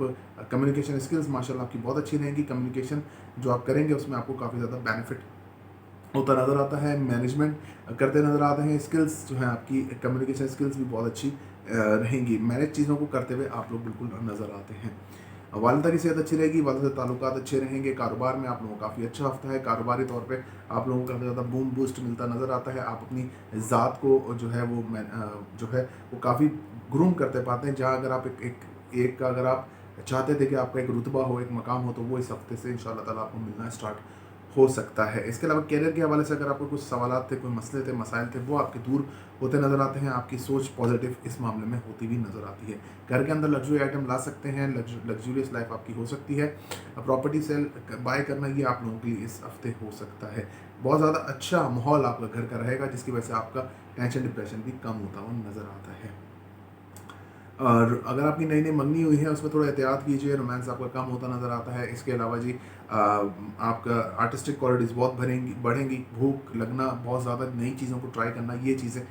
कम्युनिकेशन स्किल्स माशाल्लाह आपकी बहुत अच्छी रहेंगी। कम्युनिकेशन जो आप करेंगे उसमें आपको काफ़ी ज़्यादा बेनिफिट होता नज़र आता है। मैनेजमेंट करते नज़र आते हैं। स्किल्स जो हैं आपकी कम्युनिकेशन स्किल्स भी बहुत अच्छी रहेंगी। मैनेज चीज़ों को करते हुए आप लोग बिल्कुल नज़र आते हैं। वालिदा की सेहत अच्छी रहेगी, वालिदा से ताल्लुकात अच्छे रहेंगे। कारोबार में आप लोगों को काफ़ी अच्छा हफ्ता है। कारोबारी तौर पे आप लोगों को काफ़ी ज़्यादा बूम बूस्ट मिलता नज़र आता है। आप अपनी ज़ात को जो है वो काफ़ी ग्रूम करते पाते हैं। जहाँ अगर आप एक अगर आप चाहते थे कि आपका एक रुतबा हो, एक मकाम हो, तो वो इस हफ्ते से इंशाल्लाह ताला आपको मिलना स्टार्ट हो सकता है। इसके अलावा करियर के हवाले से अगर आपको कुछ सवालात थे, कोई मसले थे, मसाइल थे, वो आपके दूर होते नज़र आते हैं। आपकी सोच पॉजिटिव इस मामले में होती हुई नज़र आती है। घर के अंदर लग्जरी आइटम ला सकते हैं, लग्जूरियस लाइफ आपकी हो सकती है। प्रॉपर्टी सेल बाय करना ये आप लोगों के लिए इस हफ्ते हो सकता है। बहुत ज़्यादा अच्छा माहौल आपका घर का रहेगा, जिसकी वजह से आपका टेंशन डिप्रेशन भी कम होता हुआ नज़र आता है। और अगर आपकी नई नई मंगनी हुई है उसमें थोड़ा एहतियात कीजिए, रोमांस आपका कम होता नज़र आता है। इसके अलावा जी आपका आर्टिस्टिक क्वालिटीज़ बहुत बढ़ेंगी। भूख लगना, बहुत ज़्यादा नई चीज़ों को ट्राई करना, ये चीज़ें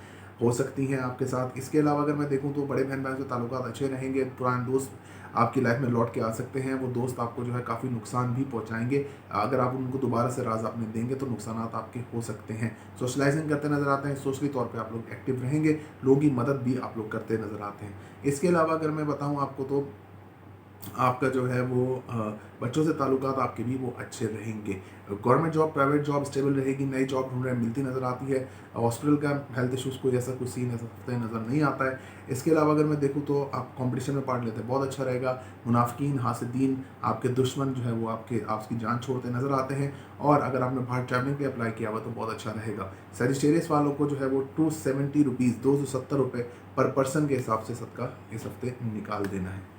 हो सकती हैं आपके साथ। इसके अलावा अगर मैं देखूं तो बड़े बहन भाइयों से ताल्लुकात अच्छे रहेंगे। पुराने दोस्त आपकी लाइफ में लौट के आ सकते हैं। वो दोस्त आपको जो है काफ़ी नुकसान भी पहुंचाएंगे। अगर आप उनको दोबारा से राज आपने देंगे तो नुकसान आपके हो सकते हैं। सोशलाइजिंग करते नज़र आते हैं, सोशली तौर पर आप लोग एक्टिव रहेंगे, लोगों की मदद भी आप लोग करते नज़र आते हैं। इसके अलावा अगर मैं बताऊँ आपको तो आपका जो है वो बच्चों से ताल्लुकात आपके भी वो अच्छे रहेंगे। Government job, private job stable रहेगी, नई जॉब ढूंढ रहे हैं मिलती नज़र आती है। हॉस्पिटल का हेल्थ इश्यूज़ कोई ऐसा कुछ सीन ऐसा नज़र नहीं आता है। इसके अलावा अगर मैं देखूँ तो आप कंपटीशन में पार्ट लेते हैं, बहुत अच्छा रहेगा। मुनाफिकीन, हासिदीन, आपके दुश्मन जो है वो आपकी जान छोड़ते नज़र आते हैं। और अगर आपने बाहर ट्रैवलिंग पे अप्लाई किया हुआ तो बहुत अच्छा रहेगा। सेजिटेरियस वालों को जो है वो 270 रुपीज़, 270 रुपये पर पर्सन के हिसाब से सदका इस हफ्ते निकाल देना है।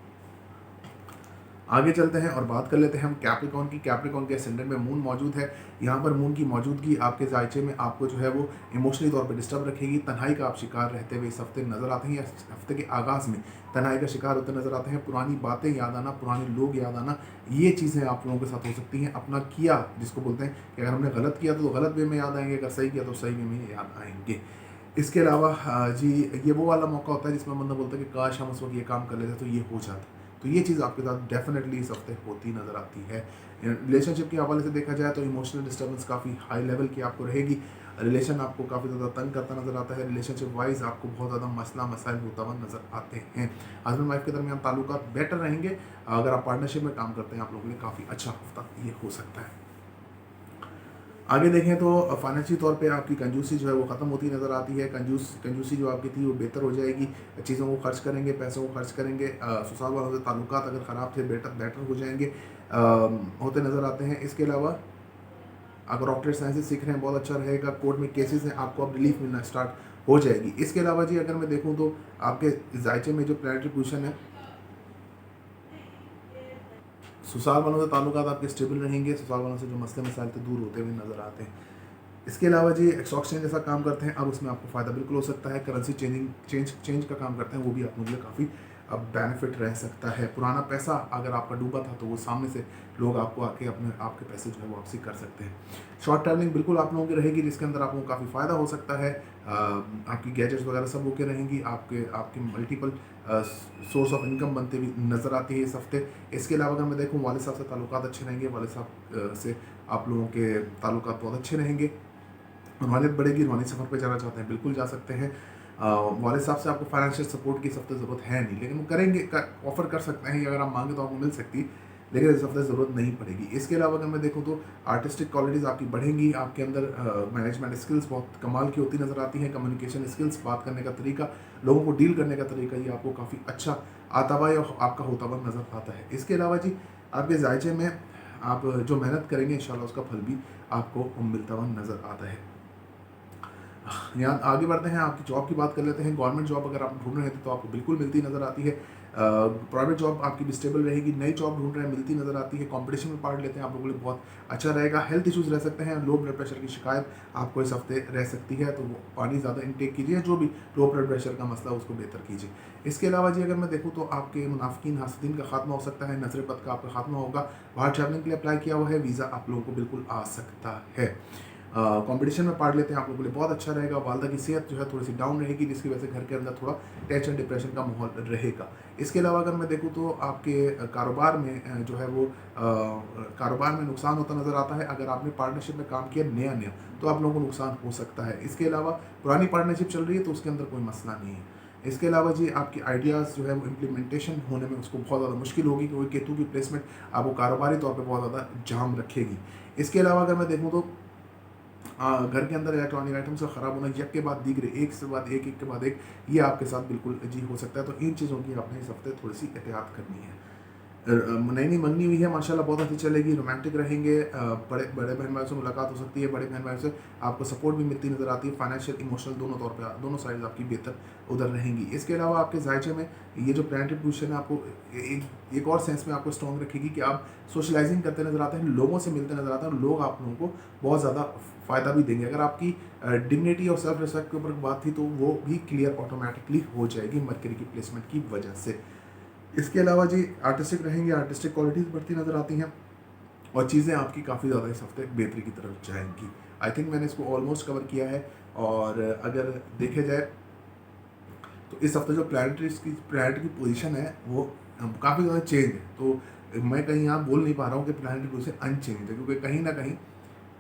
आगे चलते हैं और बात कर लेते हैं हम कैप्रिकॉन की। कैप्रिकॉन के असेंडेंट में मून मौजूद है। यहाँ पर मून की मौजूदगी आपके जायचे में आपको जो है वो इमोशनली तौर पे डिस्टर्ब रखेगी। तन्हाई का आप शिकार रहते हुए इस हफ्ते नज़र आते हैं, या हफ्ते के आगाज़ में तन्हाई का शिकार होते नज़र आते हैं। पुरानी बातें याद आना, पुराने लोग याद आना, ये चीज़ें आप लोगों के साथ हो सकती हैं। अपना किया जिसको बोलते हैं कि अगर हमने गलत किया तो गलत वे में याद आएंगे, अगर सही किया तो सही वे में याद आएंगे। इसके अलावा जी, ये वो वाला मौका होता है जिसमें बंदा बोलता है कि काश हम उस वक्त ये काम कर लेते तो ये हो जाता। तो ये चीज़ आपके साथ डेफिनेटली इस हफ्ते होती नज़र आती है। रिलेशनशिप के हवाले से देखा जाए तो इमोशनल डिस्टर्बेंस काफ़ी हाई लेवल की आपको रहेगी। रिलेशन आपको काफ़ी ज़्यादा तंग करता नज़र आता है। रिलेशनशिप वाइज आपको बहुत ज़्यादा मसला मसाइल होता हुआ नज़र आते हैं। हस्बैंड वाइफ के दरमियान ताल्लुकात बेटर रहेंगे। अगर आप पार्टनरशिप में काम करते हैं, आप लोगों के लिए काफ़ी अच्छा हफ्ता ये हो सकता है। आगे देखें तो फाइनेंशियल तौर पे आपकी कंजूसी जो है वो ख़त्म होती नज़र आती है। कंजूसी जो आपकी थी वो बेहतर हो जाएगी। चीज़ों को खर्च करेंगे, पैसों को खर्च करेंगे। ससुराल वालों से ताल्लुकात अगर ख़राब थे बेटर हो जाएंगे, होते नज़र आते हैं। इसके अलावा अगर डॉक्टरेट साइंसेज सीख रहे हैं बहुत अच्छा रहेगा। कोर्ट में केसेस हैं, आपको अब रिलीफ मिलना स्टार्ट हो जाएगी। इसके अलावा जी अगर मैं देखूँ तो आपके जायचे में जो प्लानिटरी पोजीशन है, ससुराल वालों से ताल्लुकात आपके स्टेबल रहेंगे। ससुराल वालों से जो मसले मसाइल थे दूर होते हुए नज़र आते हैं। इसके अलावा जी स्टॉक एक्सचेंज जैसा काम करते हैं, अब उसमें आपको फ़ायदा बिल्कुल हो सकता है। करेंसी चेंज का काम करते हैं, वो भी आप लोगों के लिए काफ़ी अब बेनिफिट रह सकता है। पुराना पैसा अगर आपका डूबा था तो वो सामने से लोग आपको आके आपके पैसे जो है वापसी कर सकते हैं। शॉर्ट ट्रैवलिंग बिल्कुल आप लोगों की रहेगी, जिसके अंदर आप लोगों को काफ़ी फ़ायदा हो सकता है। आपकी गैजेट्स वगैरह सब ओके रहेंगी। आपके मल्टीपल सोर्स ऑफ इनकम बनते हुए नज़र आती है इस हफ्ते। इसके अलावा अगर मैं देखूँ वाले साहब से ताल्लुकात अच्छे रहेंगे। वाले साहब से आप लोगों के ताल्लुकात बहुत अच्छे रहेंगे। रूहानियत बढ़ेगी। रूहानी सफ़र पे जाना चाहते हैं, बिल्कुल जा सकते हैं। वालिद साहब से आपको फाइनेंशियल सपोर्ट की इस हफ्ते ज़रूरत है नहीं, लेकिन वो करेंगे, ऑफ़र कर सकते हैं। अगर आप मांगे तो आपको मिल सकती है, लेकिन इस हफ्ते ज़रूरत नहीं पड़ेगी। इसके अलावा अगर मैं देखूँ तो आर्टिस्टिक क्वालिटीज़ आपकी बढ़ेंगी। आपके अंदर मैनेजमेंट स्किल्स बहुत कमाल की होती नज़र आती हैं। कम्युनिकेशन स्किल्स, बात करने का तरीका, लोगों को डील करने का तरीका, ये आपको काफ़ी अच्छा आता हुआ या आपका होता हुआ नज़र आता है। इसके अलावा जी आपके जायचे में आप जो मेहनत करेंगे इंशाल्लाह उसका फल भी आपको मिलता हुआ नज़र आता है। यहाँ आगे बढ़ते हैं, आपकी जॉब की बात कर लेते हैं। गवर्नमेंट जॉब अगर आप ढूंढ रहे थे तो आपको बिल्कुल मिलती नज़र आती है। प्राइवेट जॉब आपकी भी स्टेबल रहेगी। नई जॉब ढूंढ रहे हैं, मिलती नज़र आती है। कंपटीशन में पार्ट लेते हैं, आप लोगों के लिए बहुत अच्छा रहेगा। हेल्थ इश्यूज़ रह सकते हैं, लो ब्लड प्रेशर की शिकायत आपको इस हफ्ते रह सकती है, तो वो पानी ज़्यादा इनटेक कीजिए। जो भी लो ब्लड प्रेशर का मसला उसको बेहतर कीजिए। इसके अलावा जी अगर मैं देखूँ तो आपके मुनाफिकीन हासिदीन का खात्मा हो सकता है। नजर बद का आपका खात्मा होगा। बाहर ट्रैवलिंग के लिए अप्लाई किया हुआ है, वीज़ा आप लोगों को बिल्कुल आ सकता है। कंपटीशन में पार्ट लेते हैं, आप लोगों के लिए बहुत अच्छा रहेगा। वालदा की सेहत जो है थोड़ी सी डाउन रहेगी, जिसकी वजह से घर के अंदर थोड़ा टेंशन डिप्रेशन का माहौल रहेगा। इसके अलावा अगर मैं देखूँ तो आपके कारोबार में जो है वो कारोबार में नुकसान होता नज़र आता है। अगर आपने पार्टनरशिप में काम किया नया तो आप लोगों को नुकसान हो सकता है। इसके अलावा पुरानी पार्टनरशिप चल रही है तो उसके अंदर कोई मसला नहीं है। इसके अलावा जी आपकी आइडियाज़ जो है वो इम्प्लीमेंटेशन होने में उसको बहुत ज़्यादा मुश्किल होगी, क्योंकि केतु की प्लेसमेंट आपको कारोबारी तौर पर बहुत ज़्यादा जाम रखेगी। इसके अलावा अगर मैं देखूँ तो घर के अंदर इलेक्ट्रॉनिक आइटम्स का ख़राब होना, एक के बाद दीगरे, एक से बाद एक के बाद एक, ये आपके साथ बिल्कुल जी हो सकता है। तो इन चीज़ों की आपने इस हफ्ते थोड़ी सी एहतियात करनी है। नई नई मंगनी हुई है माशाल्लाह, बहुत अच्छी चलेगी। रोमांटिक रहेंगे। बड़े बड़े बहन भाई से मुलाकात हो सकती है। बड़े बहन भाई से आपको सपोर्ट भी मिलती नज़र आती है। फाइनेंशियल इमोशनल दोनों तौर पे दोनों साइड आपकी बेहतर उधर रहेंगी। इसके अलावा आपके जायचे में ये जो प्लानिटरी पोजीशन है आपको एक और सेंस में आपको स्ट्रॉन्ग रखेगी कि आप सोशलाइजिंग करते नज़र आते हैं, लोगों से मिलते नज़र आते हैं, और लोग आप लोगों को बहुत ज़्यादा फ़ायदा भी देंगे। अगर आपकी डिग्निटी और सेल्फ रिस्पेक्ट के ऊपर बात थी तो वो भी क्लियर ऑटोमेटिकली हो जाएगी मरकरी की प्लेसमेंट की वजह से। इसके अलावा जी आर्टिस्टिक रहेंगे। आर्टिस्टिक क्वालिटीज़ बढ़ती नज़र आती हैं और चीज़ें आपकी काफ़ी ज़्यादा इस हफ्ते बेहतरी की तरफ जाएंगी। आई थिंक मैंने इसको ऑलमोस्ट कवर किया है। और अगर देखे जाए तो इस हफ्ते जो प्लानिट की पोजीशन है वो काफ़ी ज़्यादा चेंज है। तो मैं कहीं यहाँ बोल नहीं पा रहा हूँ कि प्लानिटरी पोजीशन अनचेंज है, क्योंकि कहीं ना कहीं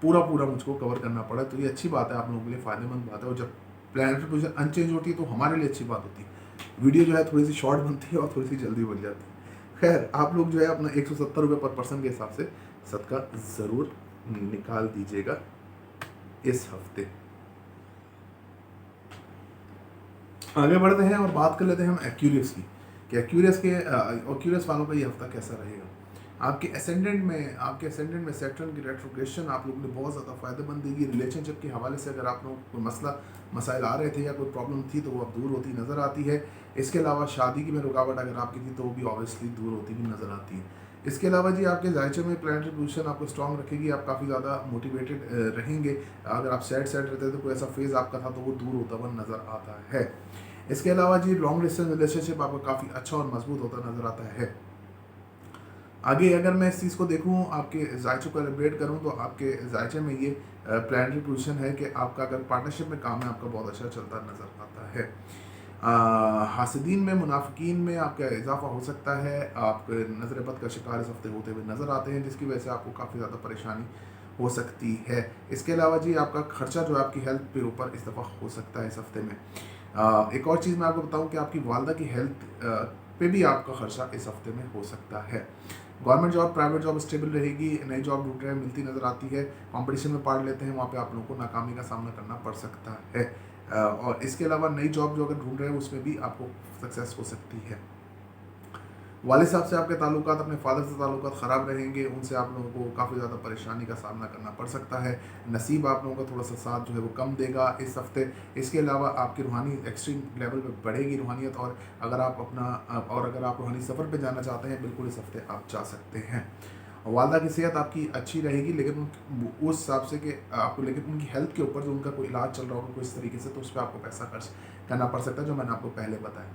पूरा मुझको कवर करना पड़ा। तो ये अच्छी बात है, आप लोगों के लिए फ़ायदेमंद बात है। और जब प्लानिटरी पोजीशन अनचेंज होती है तो हमारे लिए अच्छी बात होती है। वीडियो जो है थोड़ी सी शॉर्ट बनती है और थोड़ी सी जल्दी बन जाती है। खैर आप लोग जो है अपना 170 रुपये पर पर्सन के हिसाब से सदका ज़रूर निकाल दीजिएगा इस हफ्ते। आगे बढ़ते हैं और बात कर लेते हैं हम एक्यूरियस की, कि एक्यूरियस वालों का ये हफ्ता कैसा रहेगा। आपके असेंडेंट में सैटर्न की रेट्रोग्रेशन आप लोगों ने बहुत ज़्यादा फ़ायदेमंद देगी। रिलेशनशिप के हवाले से अगर आप लोगों को कोई मसाइल आ रहे थे या कोई प्रॉब्लम थी तो वो अब दूर होती नज़र आती है। इसके अलावा शादी की में रुकावट अगर आपकी थी तो वो भी ऑब्वियसली दूर होती भी नज़र आती है। इसके अलावा जी आपके जायचे में प्लानिटरी पोजीशन आपको स्ट्रॉन्ग रखेगी, आप काफ़ी ज़्यादा मोटिवेटेड रहेंगे। अगर आप सैड रहते तो कोई ऐसा फेज़ आपका था तो वो दूर होता हुआ नज़र आता है। इसके अलावा जी लॉन्ग डिस्टेंस रिलेशनशिप आपका काफ़ी अच्छा और मजबूत होता नज़र आता है। आगे अगर मैं इस चीज़ को देखूं, आपके जायचे को एलिब्रेट करूं तो आपके जायचे में ये प्लानिटरी पोजीशन है कि आपका अगर पार्टनरशिप में काम है आपका बहुत अच्छा चलता नज़र आता है। हासिदीन में मुनाफिकीन में आपका इजाफा हो सकता है। आप नज़र बद का शिकार इस हफ्ते होते हुए नज़र आते हैं, जिसकी वजह से आपको काफ़ी ज़्यादा परेशानी हो सकती है। इसके अलावा जी आपका खर्चा जो है आपकी हेल्थ के ऊपर इस दफ़ा हो सकता है इस हफ्ते में। एक और चीज़ मैं आपको बताऊं कि आपकी वालदा की हेल्थ पे भी आपका खर्चा इस हफ्ते में हो सकता है। Government job private job stable रहेगी, नई जॉब ढूंढ रहे हैं मिलती नज़र आती है। कंपटीशन में पार्ट लेते हैं वहाँ पे आप लोगों को नाकामी का सामना करना पड़ सकता है। और इसके अलावा नई जॉब जो अगर ढूंढ रहे हैं उसमें भी आपको सक्सेस हो सकती है। वालिद साहब से आपके ताल्लुकात, अपने फादर से ताल्लुकात ख़राब रहेंगे, उनसे आप लोगों को काफ़ी ज़्यादा परेशानी का सामना करना पड़ सकता है। नसीब आप लोगों का थोड़ा सा साथ जो है वो कम देगा इस हफ्ते। इसके अलावा आपकी रूहानी एक्सट्रीम लेवल पे बढ़ेगी रूहानियत, और अगर आप रूहानी सफ़र पे जाना चाहते हैं बिल्कुल इस हफ्ते आप जा सकते हैं। वालदा की सेहत आपकी अच्छी रहेगी, लेकिन उस हिसाब से कि आपको लेकिन उनकी हेल्थ के ऊपर जो उनका कोई इलाज चल रहा होगा कोई इस तरीके से, तो उस पर आपको पैसा खर्च करना पड़ सकता है, जो मैंने आपको पहले बताया।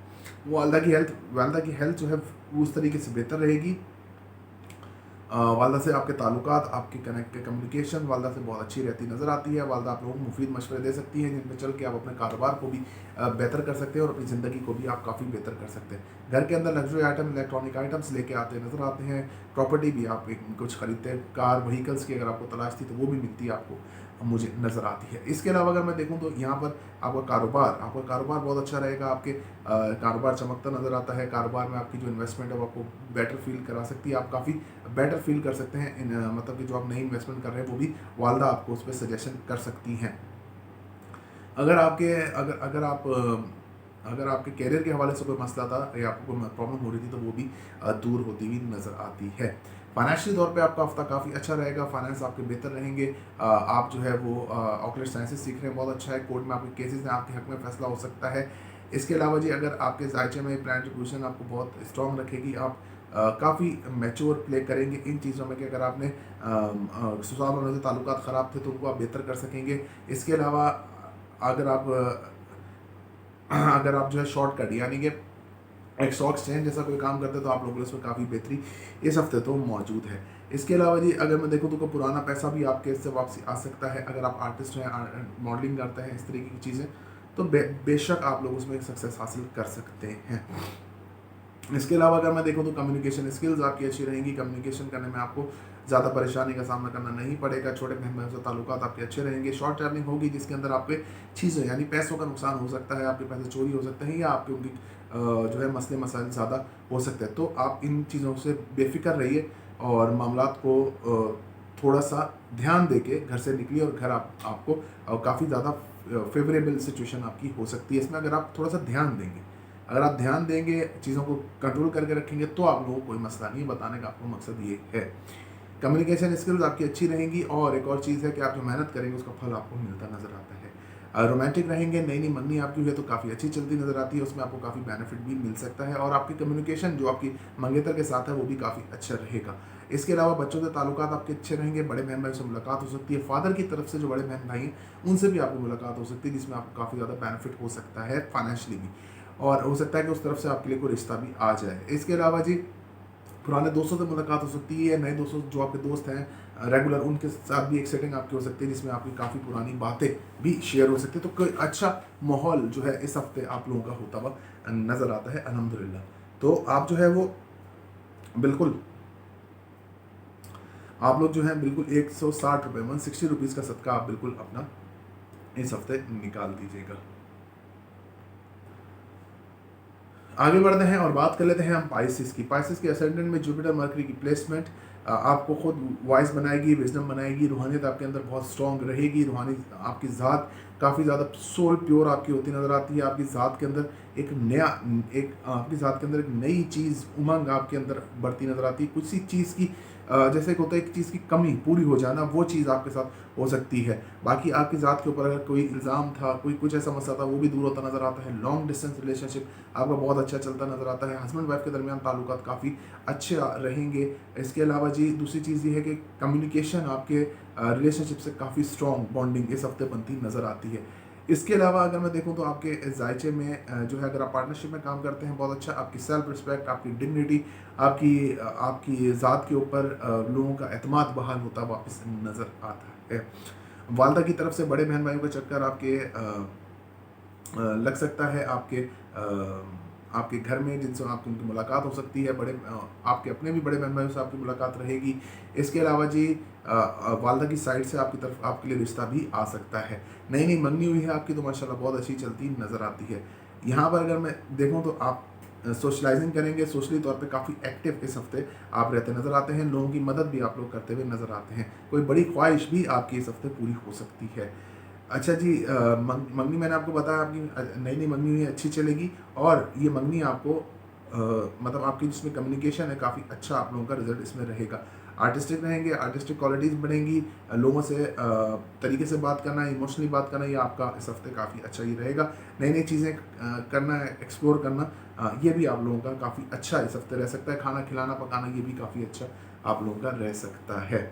वालदा की हेल्थ जो है उस तरीके से बेहतर रहेगी। वालदा से आपके ताल्लुकात, आपकी कम्युनिकेशन वालदा से बहुत अच्छी रहती नज़र आती है। वालदा आप लोगों को मुफीद मशवरे दे सकती हैं जिनमें चल के आप अपने कारोबार को भी बेहतर कर सकते हैं और अपनी ज़िंदगी को भी आप काफ़ी बेहतर कर सकते हैं। घर के अंदर लग्जरी आइटम, इलेक्ट्रॉनिक आइटम्स लेके आते नज़र आते हैं। प्रॉपर्टी भी आप कुछ खरीदते हैं, कार व्हीकल्स की अगर आपको तलाश थी तो वो भी मिलती है आपको, मुझे नज़र आती है। इसके अलावा अगर मैं देखूं तो यहाँ पर आपका कारोबार बहुत अच्छा रहेगा। आपके कारोबार चमकता नज़र आता है। कारोबार में आपकी जो इन्वेस्टमेंट है वो आपको बेटर फील करा सकती है, आप काफ़ी बेटर फील कर सकते हैं। मतलब कि जो आप नई इन्वेस्टमेंट कर रहे हैं वो भी वालदा आपको उस पर सजेशन कर सकती हैं। अगर आपके अगर अगर आप अगर आपके कैरियर के हवाले से कोई मसला था या आपको कोई प्रॉब्लम हो रही थी तो वो भी दूर होती हुई नज़र आती है। फाइनेंशियल तौर पे आपका हफ्ता काफ़ी अच्छा रहेगा, फाइनेंस आपके बेहतर रहेंगे। आप जो है वो ऑकलेट साइंसेस सीख रहे हैं, बहुत अच्छा है। कोर्ट में आपके केसेस हैं, आपके हक में फैसला हो सकता है। इसके अलावा जी अगर आपके जायचे में प्लानिटरी पोजीशन आपको बहुत स्ट्रॉन्ग रखेगी, आप काफ़ी मैच्योर प्ले करेंगे इन चीज़ों में कि अगर आपने ससुराल वालों से ताल्लुकात ख़राब थे तो उनको आप बेहतर कर सकेंगे। इसके अलावा अगर आप अगर आप जो है शॉर्टकट यानी कि एक स्टॉक एक्सचेंज जैसा कोई काम करते हैं तो आप लोगों को इसमें काफ़ी बेहतरी इस हफ्ते तो मौजूद है। इसके अलावा जी अगर मैं देखूँ तो कोई पुराना पैसा भी आपके इससे वापसी आ सकता है। अगर आप आर्टिस्ट हैं, मॉडलिंग करते हैं, इस तरीके की चीज़ें, तो बेशक आप लोग उसमें सक्सेस हासिल कर सकते हैं। इसके अलावा अगर मैं देखूँ तो कम्युनिकेशन स्किल्स आपकी अच्छी रहेंगी। कम्युनिकेशन करने में आपको ज़्यादा परेशानी का सामना करना नहीं पड़ेगा। छोटे बहन भाइयों से ताल्लुकात आपके अच्छे रहेंगे। शॉर्ट ट्रैवलिंग होगी जिसके अंदर आपके चीज़ें यानी पैसों का नुकसान हो सकता है, आपके पैसे चोरी हो सकते हैं या आपके उनकी जो है मसले मसाइल ज़्यादा हो सकते हैं। तो आप इन चीज़ों से बेफिक्र रहिए और मामलात को थोड़ा सा ध्यान दे के घर से निकलिए, और घर आपको काफ़ी ज़्यादा फेवरेबल सिचुएशन आपकी हो सकती है। इसमें अगर आप थोड़ा सा ध्यान देंगे, अगर आप ध्यान देंगे, चीज़ों को कंट्रोल करके रखेंगे तो आप लोगों को कोई मसला नहीं। बताने का आपको मकसद ये है। कम्युनिकेशन स्किल्स आपकी अच्छी रहेंगी, और एक और चीज़ है कि आप जो मेहनत करेंगे उसका फल आपको मिलता नज़र आता है। रोमांटिक रहेंगे, नई नई मंगनी आपकी हुई है तो काफ़ी अच्छी चलती नज़र आती है, उसमें आपको काफ़ी बेनिफिट भी मिल सकता है। और आपकी कम्युनिकेशन जो आपकी मंगेतर के साथ है वो भी काफ़ी अच्छा रहेगा। इसके अलावा बच्चों से ताल्लुकात आपके अच्छे रहेंगे। बड़े बहन भाई से मुलाकात हो सकती है। फादर की तरफ से जो बड़े बहन भाई हैं उनसे भी आपको मुलाकात हो सकती है, जिसमें आपको काफ़ी ज़्यादा बेनिफिट हो सकता है फाइनेंशियली भी, और हो सकता है कि उस तरफ से आपके लिए कोई रिश्ता भी आ जाए। इसके अलावा जी पुराने दोस्तों से मुलाकात हो सकती है। नए दोस्तों जो आपके दोस्त हैं रेगुलर, उनके साथ भी एक सेटिंग आपकी हो सकती है जिसमें आपकी काफ़ी पुरानी बातें भी शेयर हो सकती है। तो कोई अच्छा माहौल जो है इस हफ्ते आप लोगों का होता हुआ नज़र आता है अल्हम्दुलिल्लाह। तो आप जो है वो बिल्कुल आप लोग जो है बिल्कुल 160 रुपये 160 रुपीज़ का सदका आप बिल्कुल अपना इस हफ्ते निकाल दीजिएगा। आगे बढ़ते हैं और बात कर लेते हैं हम पाइसिस की। पाइसिस के असेंडेंट में जुपिटर मरकरी की प्लेसमेंट आपको खुद वाइज बनाएगी, विजडम बनाएगी, रूहानियत आपके अंदर बहुत स्ट्रॉन्ग रहेगी। रूहानी आपकी ज़ात काफ़ी ज़्यादा सोल प्योर आपकी होती नज़र आती है। आपकी ज़ात के अंदर आपकी ज़ात के अंदर एक नई चीज़, उमंग आपके अंदर बढ़ती नज़र आती है। कुछ चीज़ की जैसे कि होता है एक चीज़ की कमी पूरी हो जाना, वो चीज़ आपके साथ हो सकती है। बाकी आपकी ज़ात के ऊपर अगर कोई इल्ज़ाम था, कोई कुछ ऐसा मसला था, वो भी दूर होता नज़र आता है। लॉन्ग डिस्टेंस रिलेशनशिप आपका बहुत अच्छा चलता नज़र आता है। हस्बैंड वाइफ के दरमियान ताल्लुकात काफ़ी अच्छे रहेंगे। इसके अलावा जी दूसरी चीज़ ये है कि कम्युनिकेशन आपके रिलेशनशिप से काफ़ी स्ट्रॉन्ग बॉन्डिंग इस हफ्ते बनती नज़र आती है। इसके अलावा अगर मैं देखूं तो आपके जायचे में जो है, अगर आप पार्टनरशिप में काम करते हैं, बहुत अच्छा आपकी सेल्फ रिस्पेक्ट, आपकी डिग्निटी, आपकी ज़ात के ऊपर लोगों का एतमाद बहाल होता वापस नज़र आता है। वालदा की तरफ से बड़े बहन भाइयों का चक्कर आपके लग सकता है। आपके घर में जिनसे आपकी उनकी मुलाकात हो सकती है। आपके अपने भी बड़े बहन भाइयों से आपकी मुलाकात रहेगी। इसके अलावा जी वालदा की साइड से आपकी तरफ आपके लिए रिश्ता भी आ सकता है। नई नई मंगनी हुई है आपकी, तो माशाल्लाह बहुत अच्छी चलती नज़र आती है। यहाँ पर अगर मैं देखूँ तो आप सोशलाइजिंग करेंगे, सोशली तौर पे काफ़ी एक्टिव इस हफ्ते आप रहते नज़र आते हैं। लोगों की मदद भी आप लोग करते हुए नज़र आते हैं। कोई बड़ी ख्वाहिश भी आपकी इस हफ्ते पूरी हो सकती है। अच्छा जी, मंगनी मैंने आपको बताया आपकी नई नई मंगनी हुई अच्छी चलेगी, और ये मंगनी आपको मतलब आपकी जिसमें कम्युनिकेशन है काफ़ी अच्छा आप लोगों का रिजल्ट इसमें रहेगा। आर्टिस्टिक रहेंगे, आर्टिस्टिक क्वालिटीज़ बढ़ेंगी, लोगों से तरीके से बात करना, इमोशनली बात करना, ये आपका इस हफ्ते काफ़ी अच्छा ही रहेगा। नई नई चीज़ें करना, एक्सप्लोर करना, ये भी आप लोगों का काफ़ी अच्छा इस हफ्ते रह सकता है। खाना खिलाना पकाना, ये भी काफ़ी अच्छा आप लोगों का रह सकता है।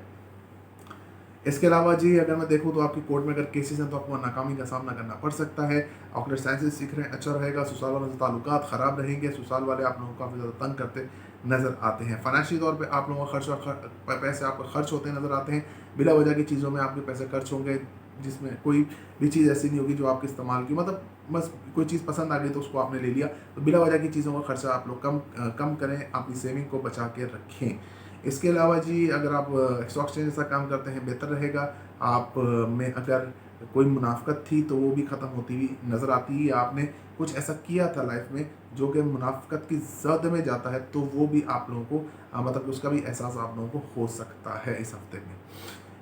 इसके अलावा जी अगर मैं देखूँ तो आपकी कोर्ट में अगर केसेस हैं तो आपको नाकामी का सामना करना पड़ सकता है। ऑक्यूलर साइंसेज सीख रहे हैं, अच्छा रहेगा। ससुराल वालों से ताल्लुकात ख़राब रहेंगे। ससुराल वाले आप लोगों को काफ़ी ज़्यादा तंग करते नज़र आते हैं। फाइनेंशियल तौर पे आप लोगों का पैसे आपके खर्च होते नज़र आते हैं। बिला वजह की चीज़ों में आपके पैसे खर्च होंगे, जिसमें कोई भी चीज़ ऐसी नहीं होगी जो आपके इस्तेमाल की, मतलब बस कोई चीज़ पसंद आ गई तो उसको आपने ले लिया। तो बिला वजह की चीज़ों का खर्चा आप लोग कम करें, अपनी सेविंग को बचा के रखें। इसके अलावा जी अगर आप स्टॉक एक्सचेंज जैसा काम करते हैं, बेहतर रहेगा। आप में अगर कोई मुनाफ़कत थी तो वो भी ख़त्म होती हुई नज़र आती है। आपने कुछ ऐसा किया था लाइफ में जो कि मुनाफ़कत की ज़द में जाता है, तो वो भी आप लोगों को मतलब उसका भी एहसास आप लोगों को हो सकता है इस हफ्ते में।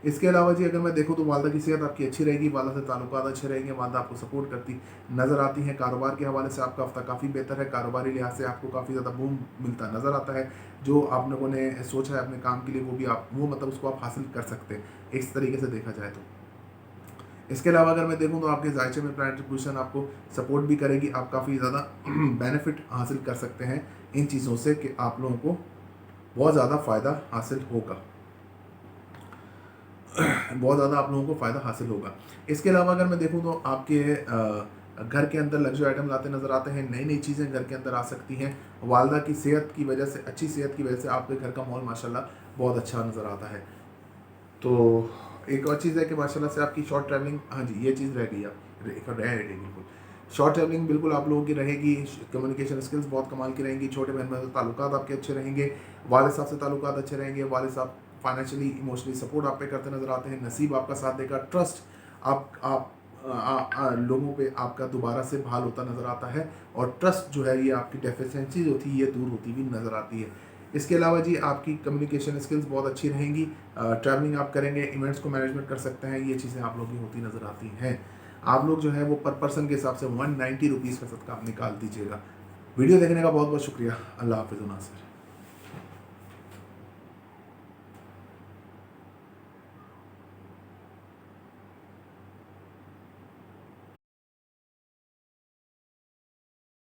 इसके अलावा जी अगर मैं देखूँ तो वालदा की सेहत आपकी अच्छी रहेगी, वालदा से ताल्लुकात अच्छे रहेंगे, वालदा आपको सपोर्ट करती नज़र आती हैं। कारोबार के हवाले से आपका हफ्ता काफ़ी बेहतर है। कारोबारी लिहाज से आपको काफ़ी ज़्यादा बूम मिलता नज़र आता है। जो आप लोगों ने सोचा है अपने काम के लिए, वो मतलब उसको आप हासिल कर सकते हैं इस तरीके से देखा जाए तो। इसके अलावा अगर मैं देखूँ तो आपके जायचे में प्लैनेटरी पोजीशन आपको सपोर्ट भी करेगी। आप काफ़ी ज़्यादा बेनिफिट हासिल कर सकते हैं इन चीज़ों से कि आप लोगों को बहुत ज़्यादा फ़ायदा हासिल होगा। बहुत ज़्यादा आप लोगों को फ़ायदा हासिल होगा। इसके अलावा अगर मैं देखूँ तो आपके घर के अंदर लग्जरी आइटम लाते नज़र आते हैं। नई नई चीज़ें घर के अंदर आ सकती हैं। वालदा की सेहत की वजह से, अच्छी सेहत की वजह से आपके घर का माहौल माशाल्लाह बहुत अच्छा नज़र आता है। तो एक और चीज़ है कि माशाल्लाह से आपकी शॉर्ट ट्रैवलिंग, हाँ जी ये चीज़ रह गई रहेगी बिल्कुल। शॉर्ट ट्रैवलिंग बिल्कुल आप लोगों की रहेगी। कम्युनिकेशन स्किल्स बहुत कमाल की रहेंगी। छोटे बहन भाई से ताल्लुकात आपके अच्छे रहेंगे। वालिद साहब से ताल्लुकात अच्छे रहेंगे। वालिद साहब फाइनेंशियली इमोशनली सपोर्ट आप पे करते नज़र आते हैं। नसीब आपका साथ देगा। ट्रस्ट आप लोगों पे आपका दोबारा से बहाल होता नज़र आता है, और ट्रस्ट जो है ये आपकी डेफिशिएंसी जो थी ये दूर होती हुई नज़र आती है। इसके अलावा जी आपकी कम्युनिकेशन स्किल्स बहुत अच्छी रहेंगी। ट्रैवलिंग आप करेंगे, इवेंट्स को मैनेजमेंट कर सकते हैं, ये चीज़ें आप लोगों की होती नज़र आती हैं। आप लोग जो है वो पर पर्सन के हिसाब से 190 रुपीज़ का सदका आप निकाल दीजिएगा। वीडियो देखने का बहुत बहुत शुक्रिया। अल्लाह हाफ़िज़ नासिर।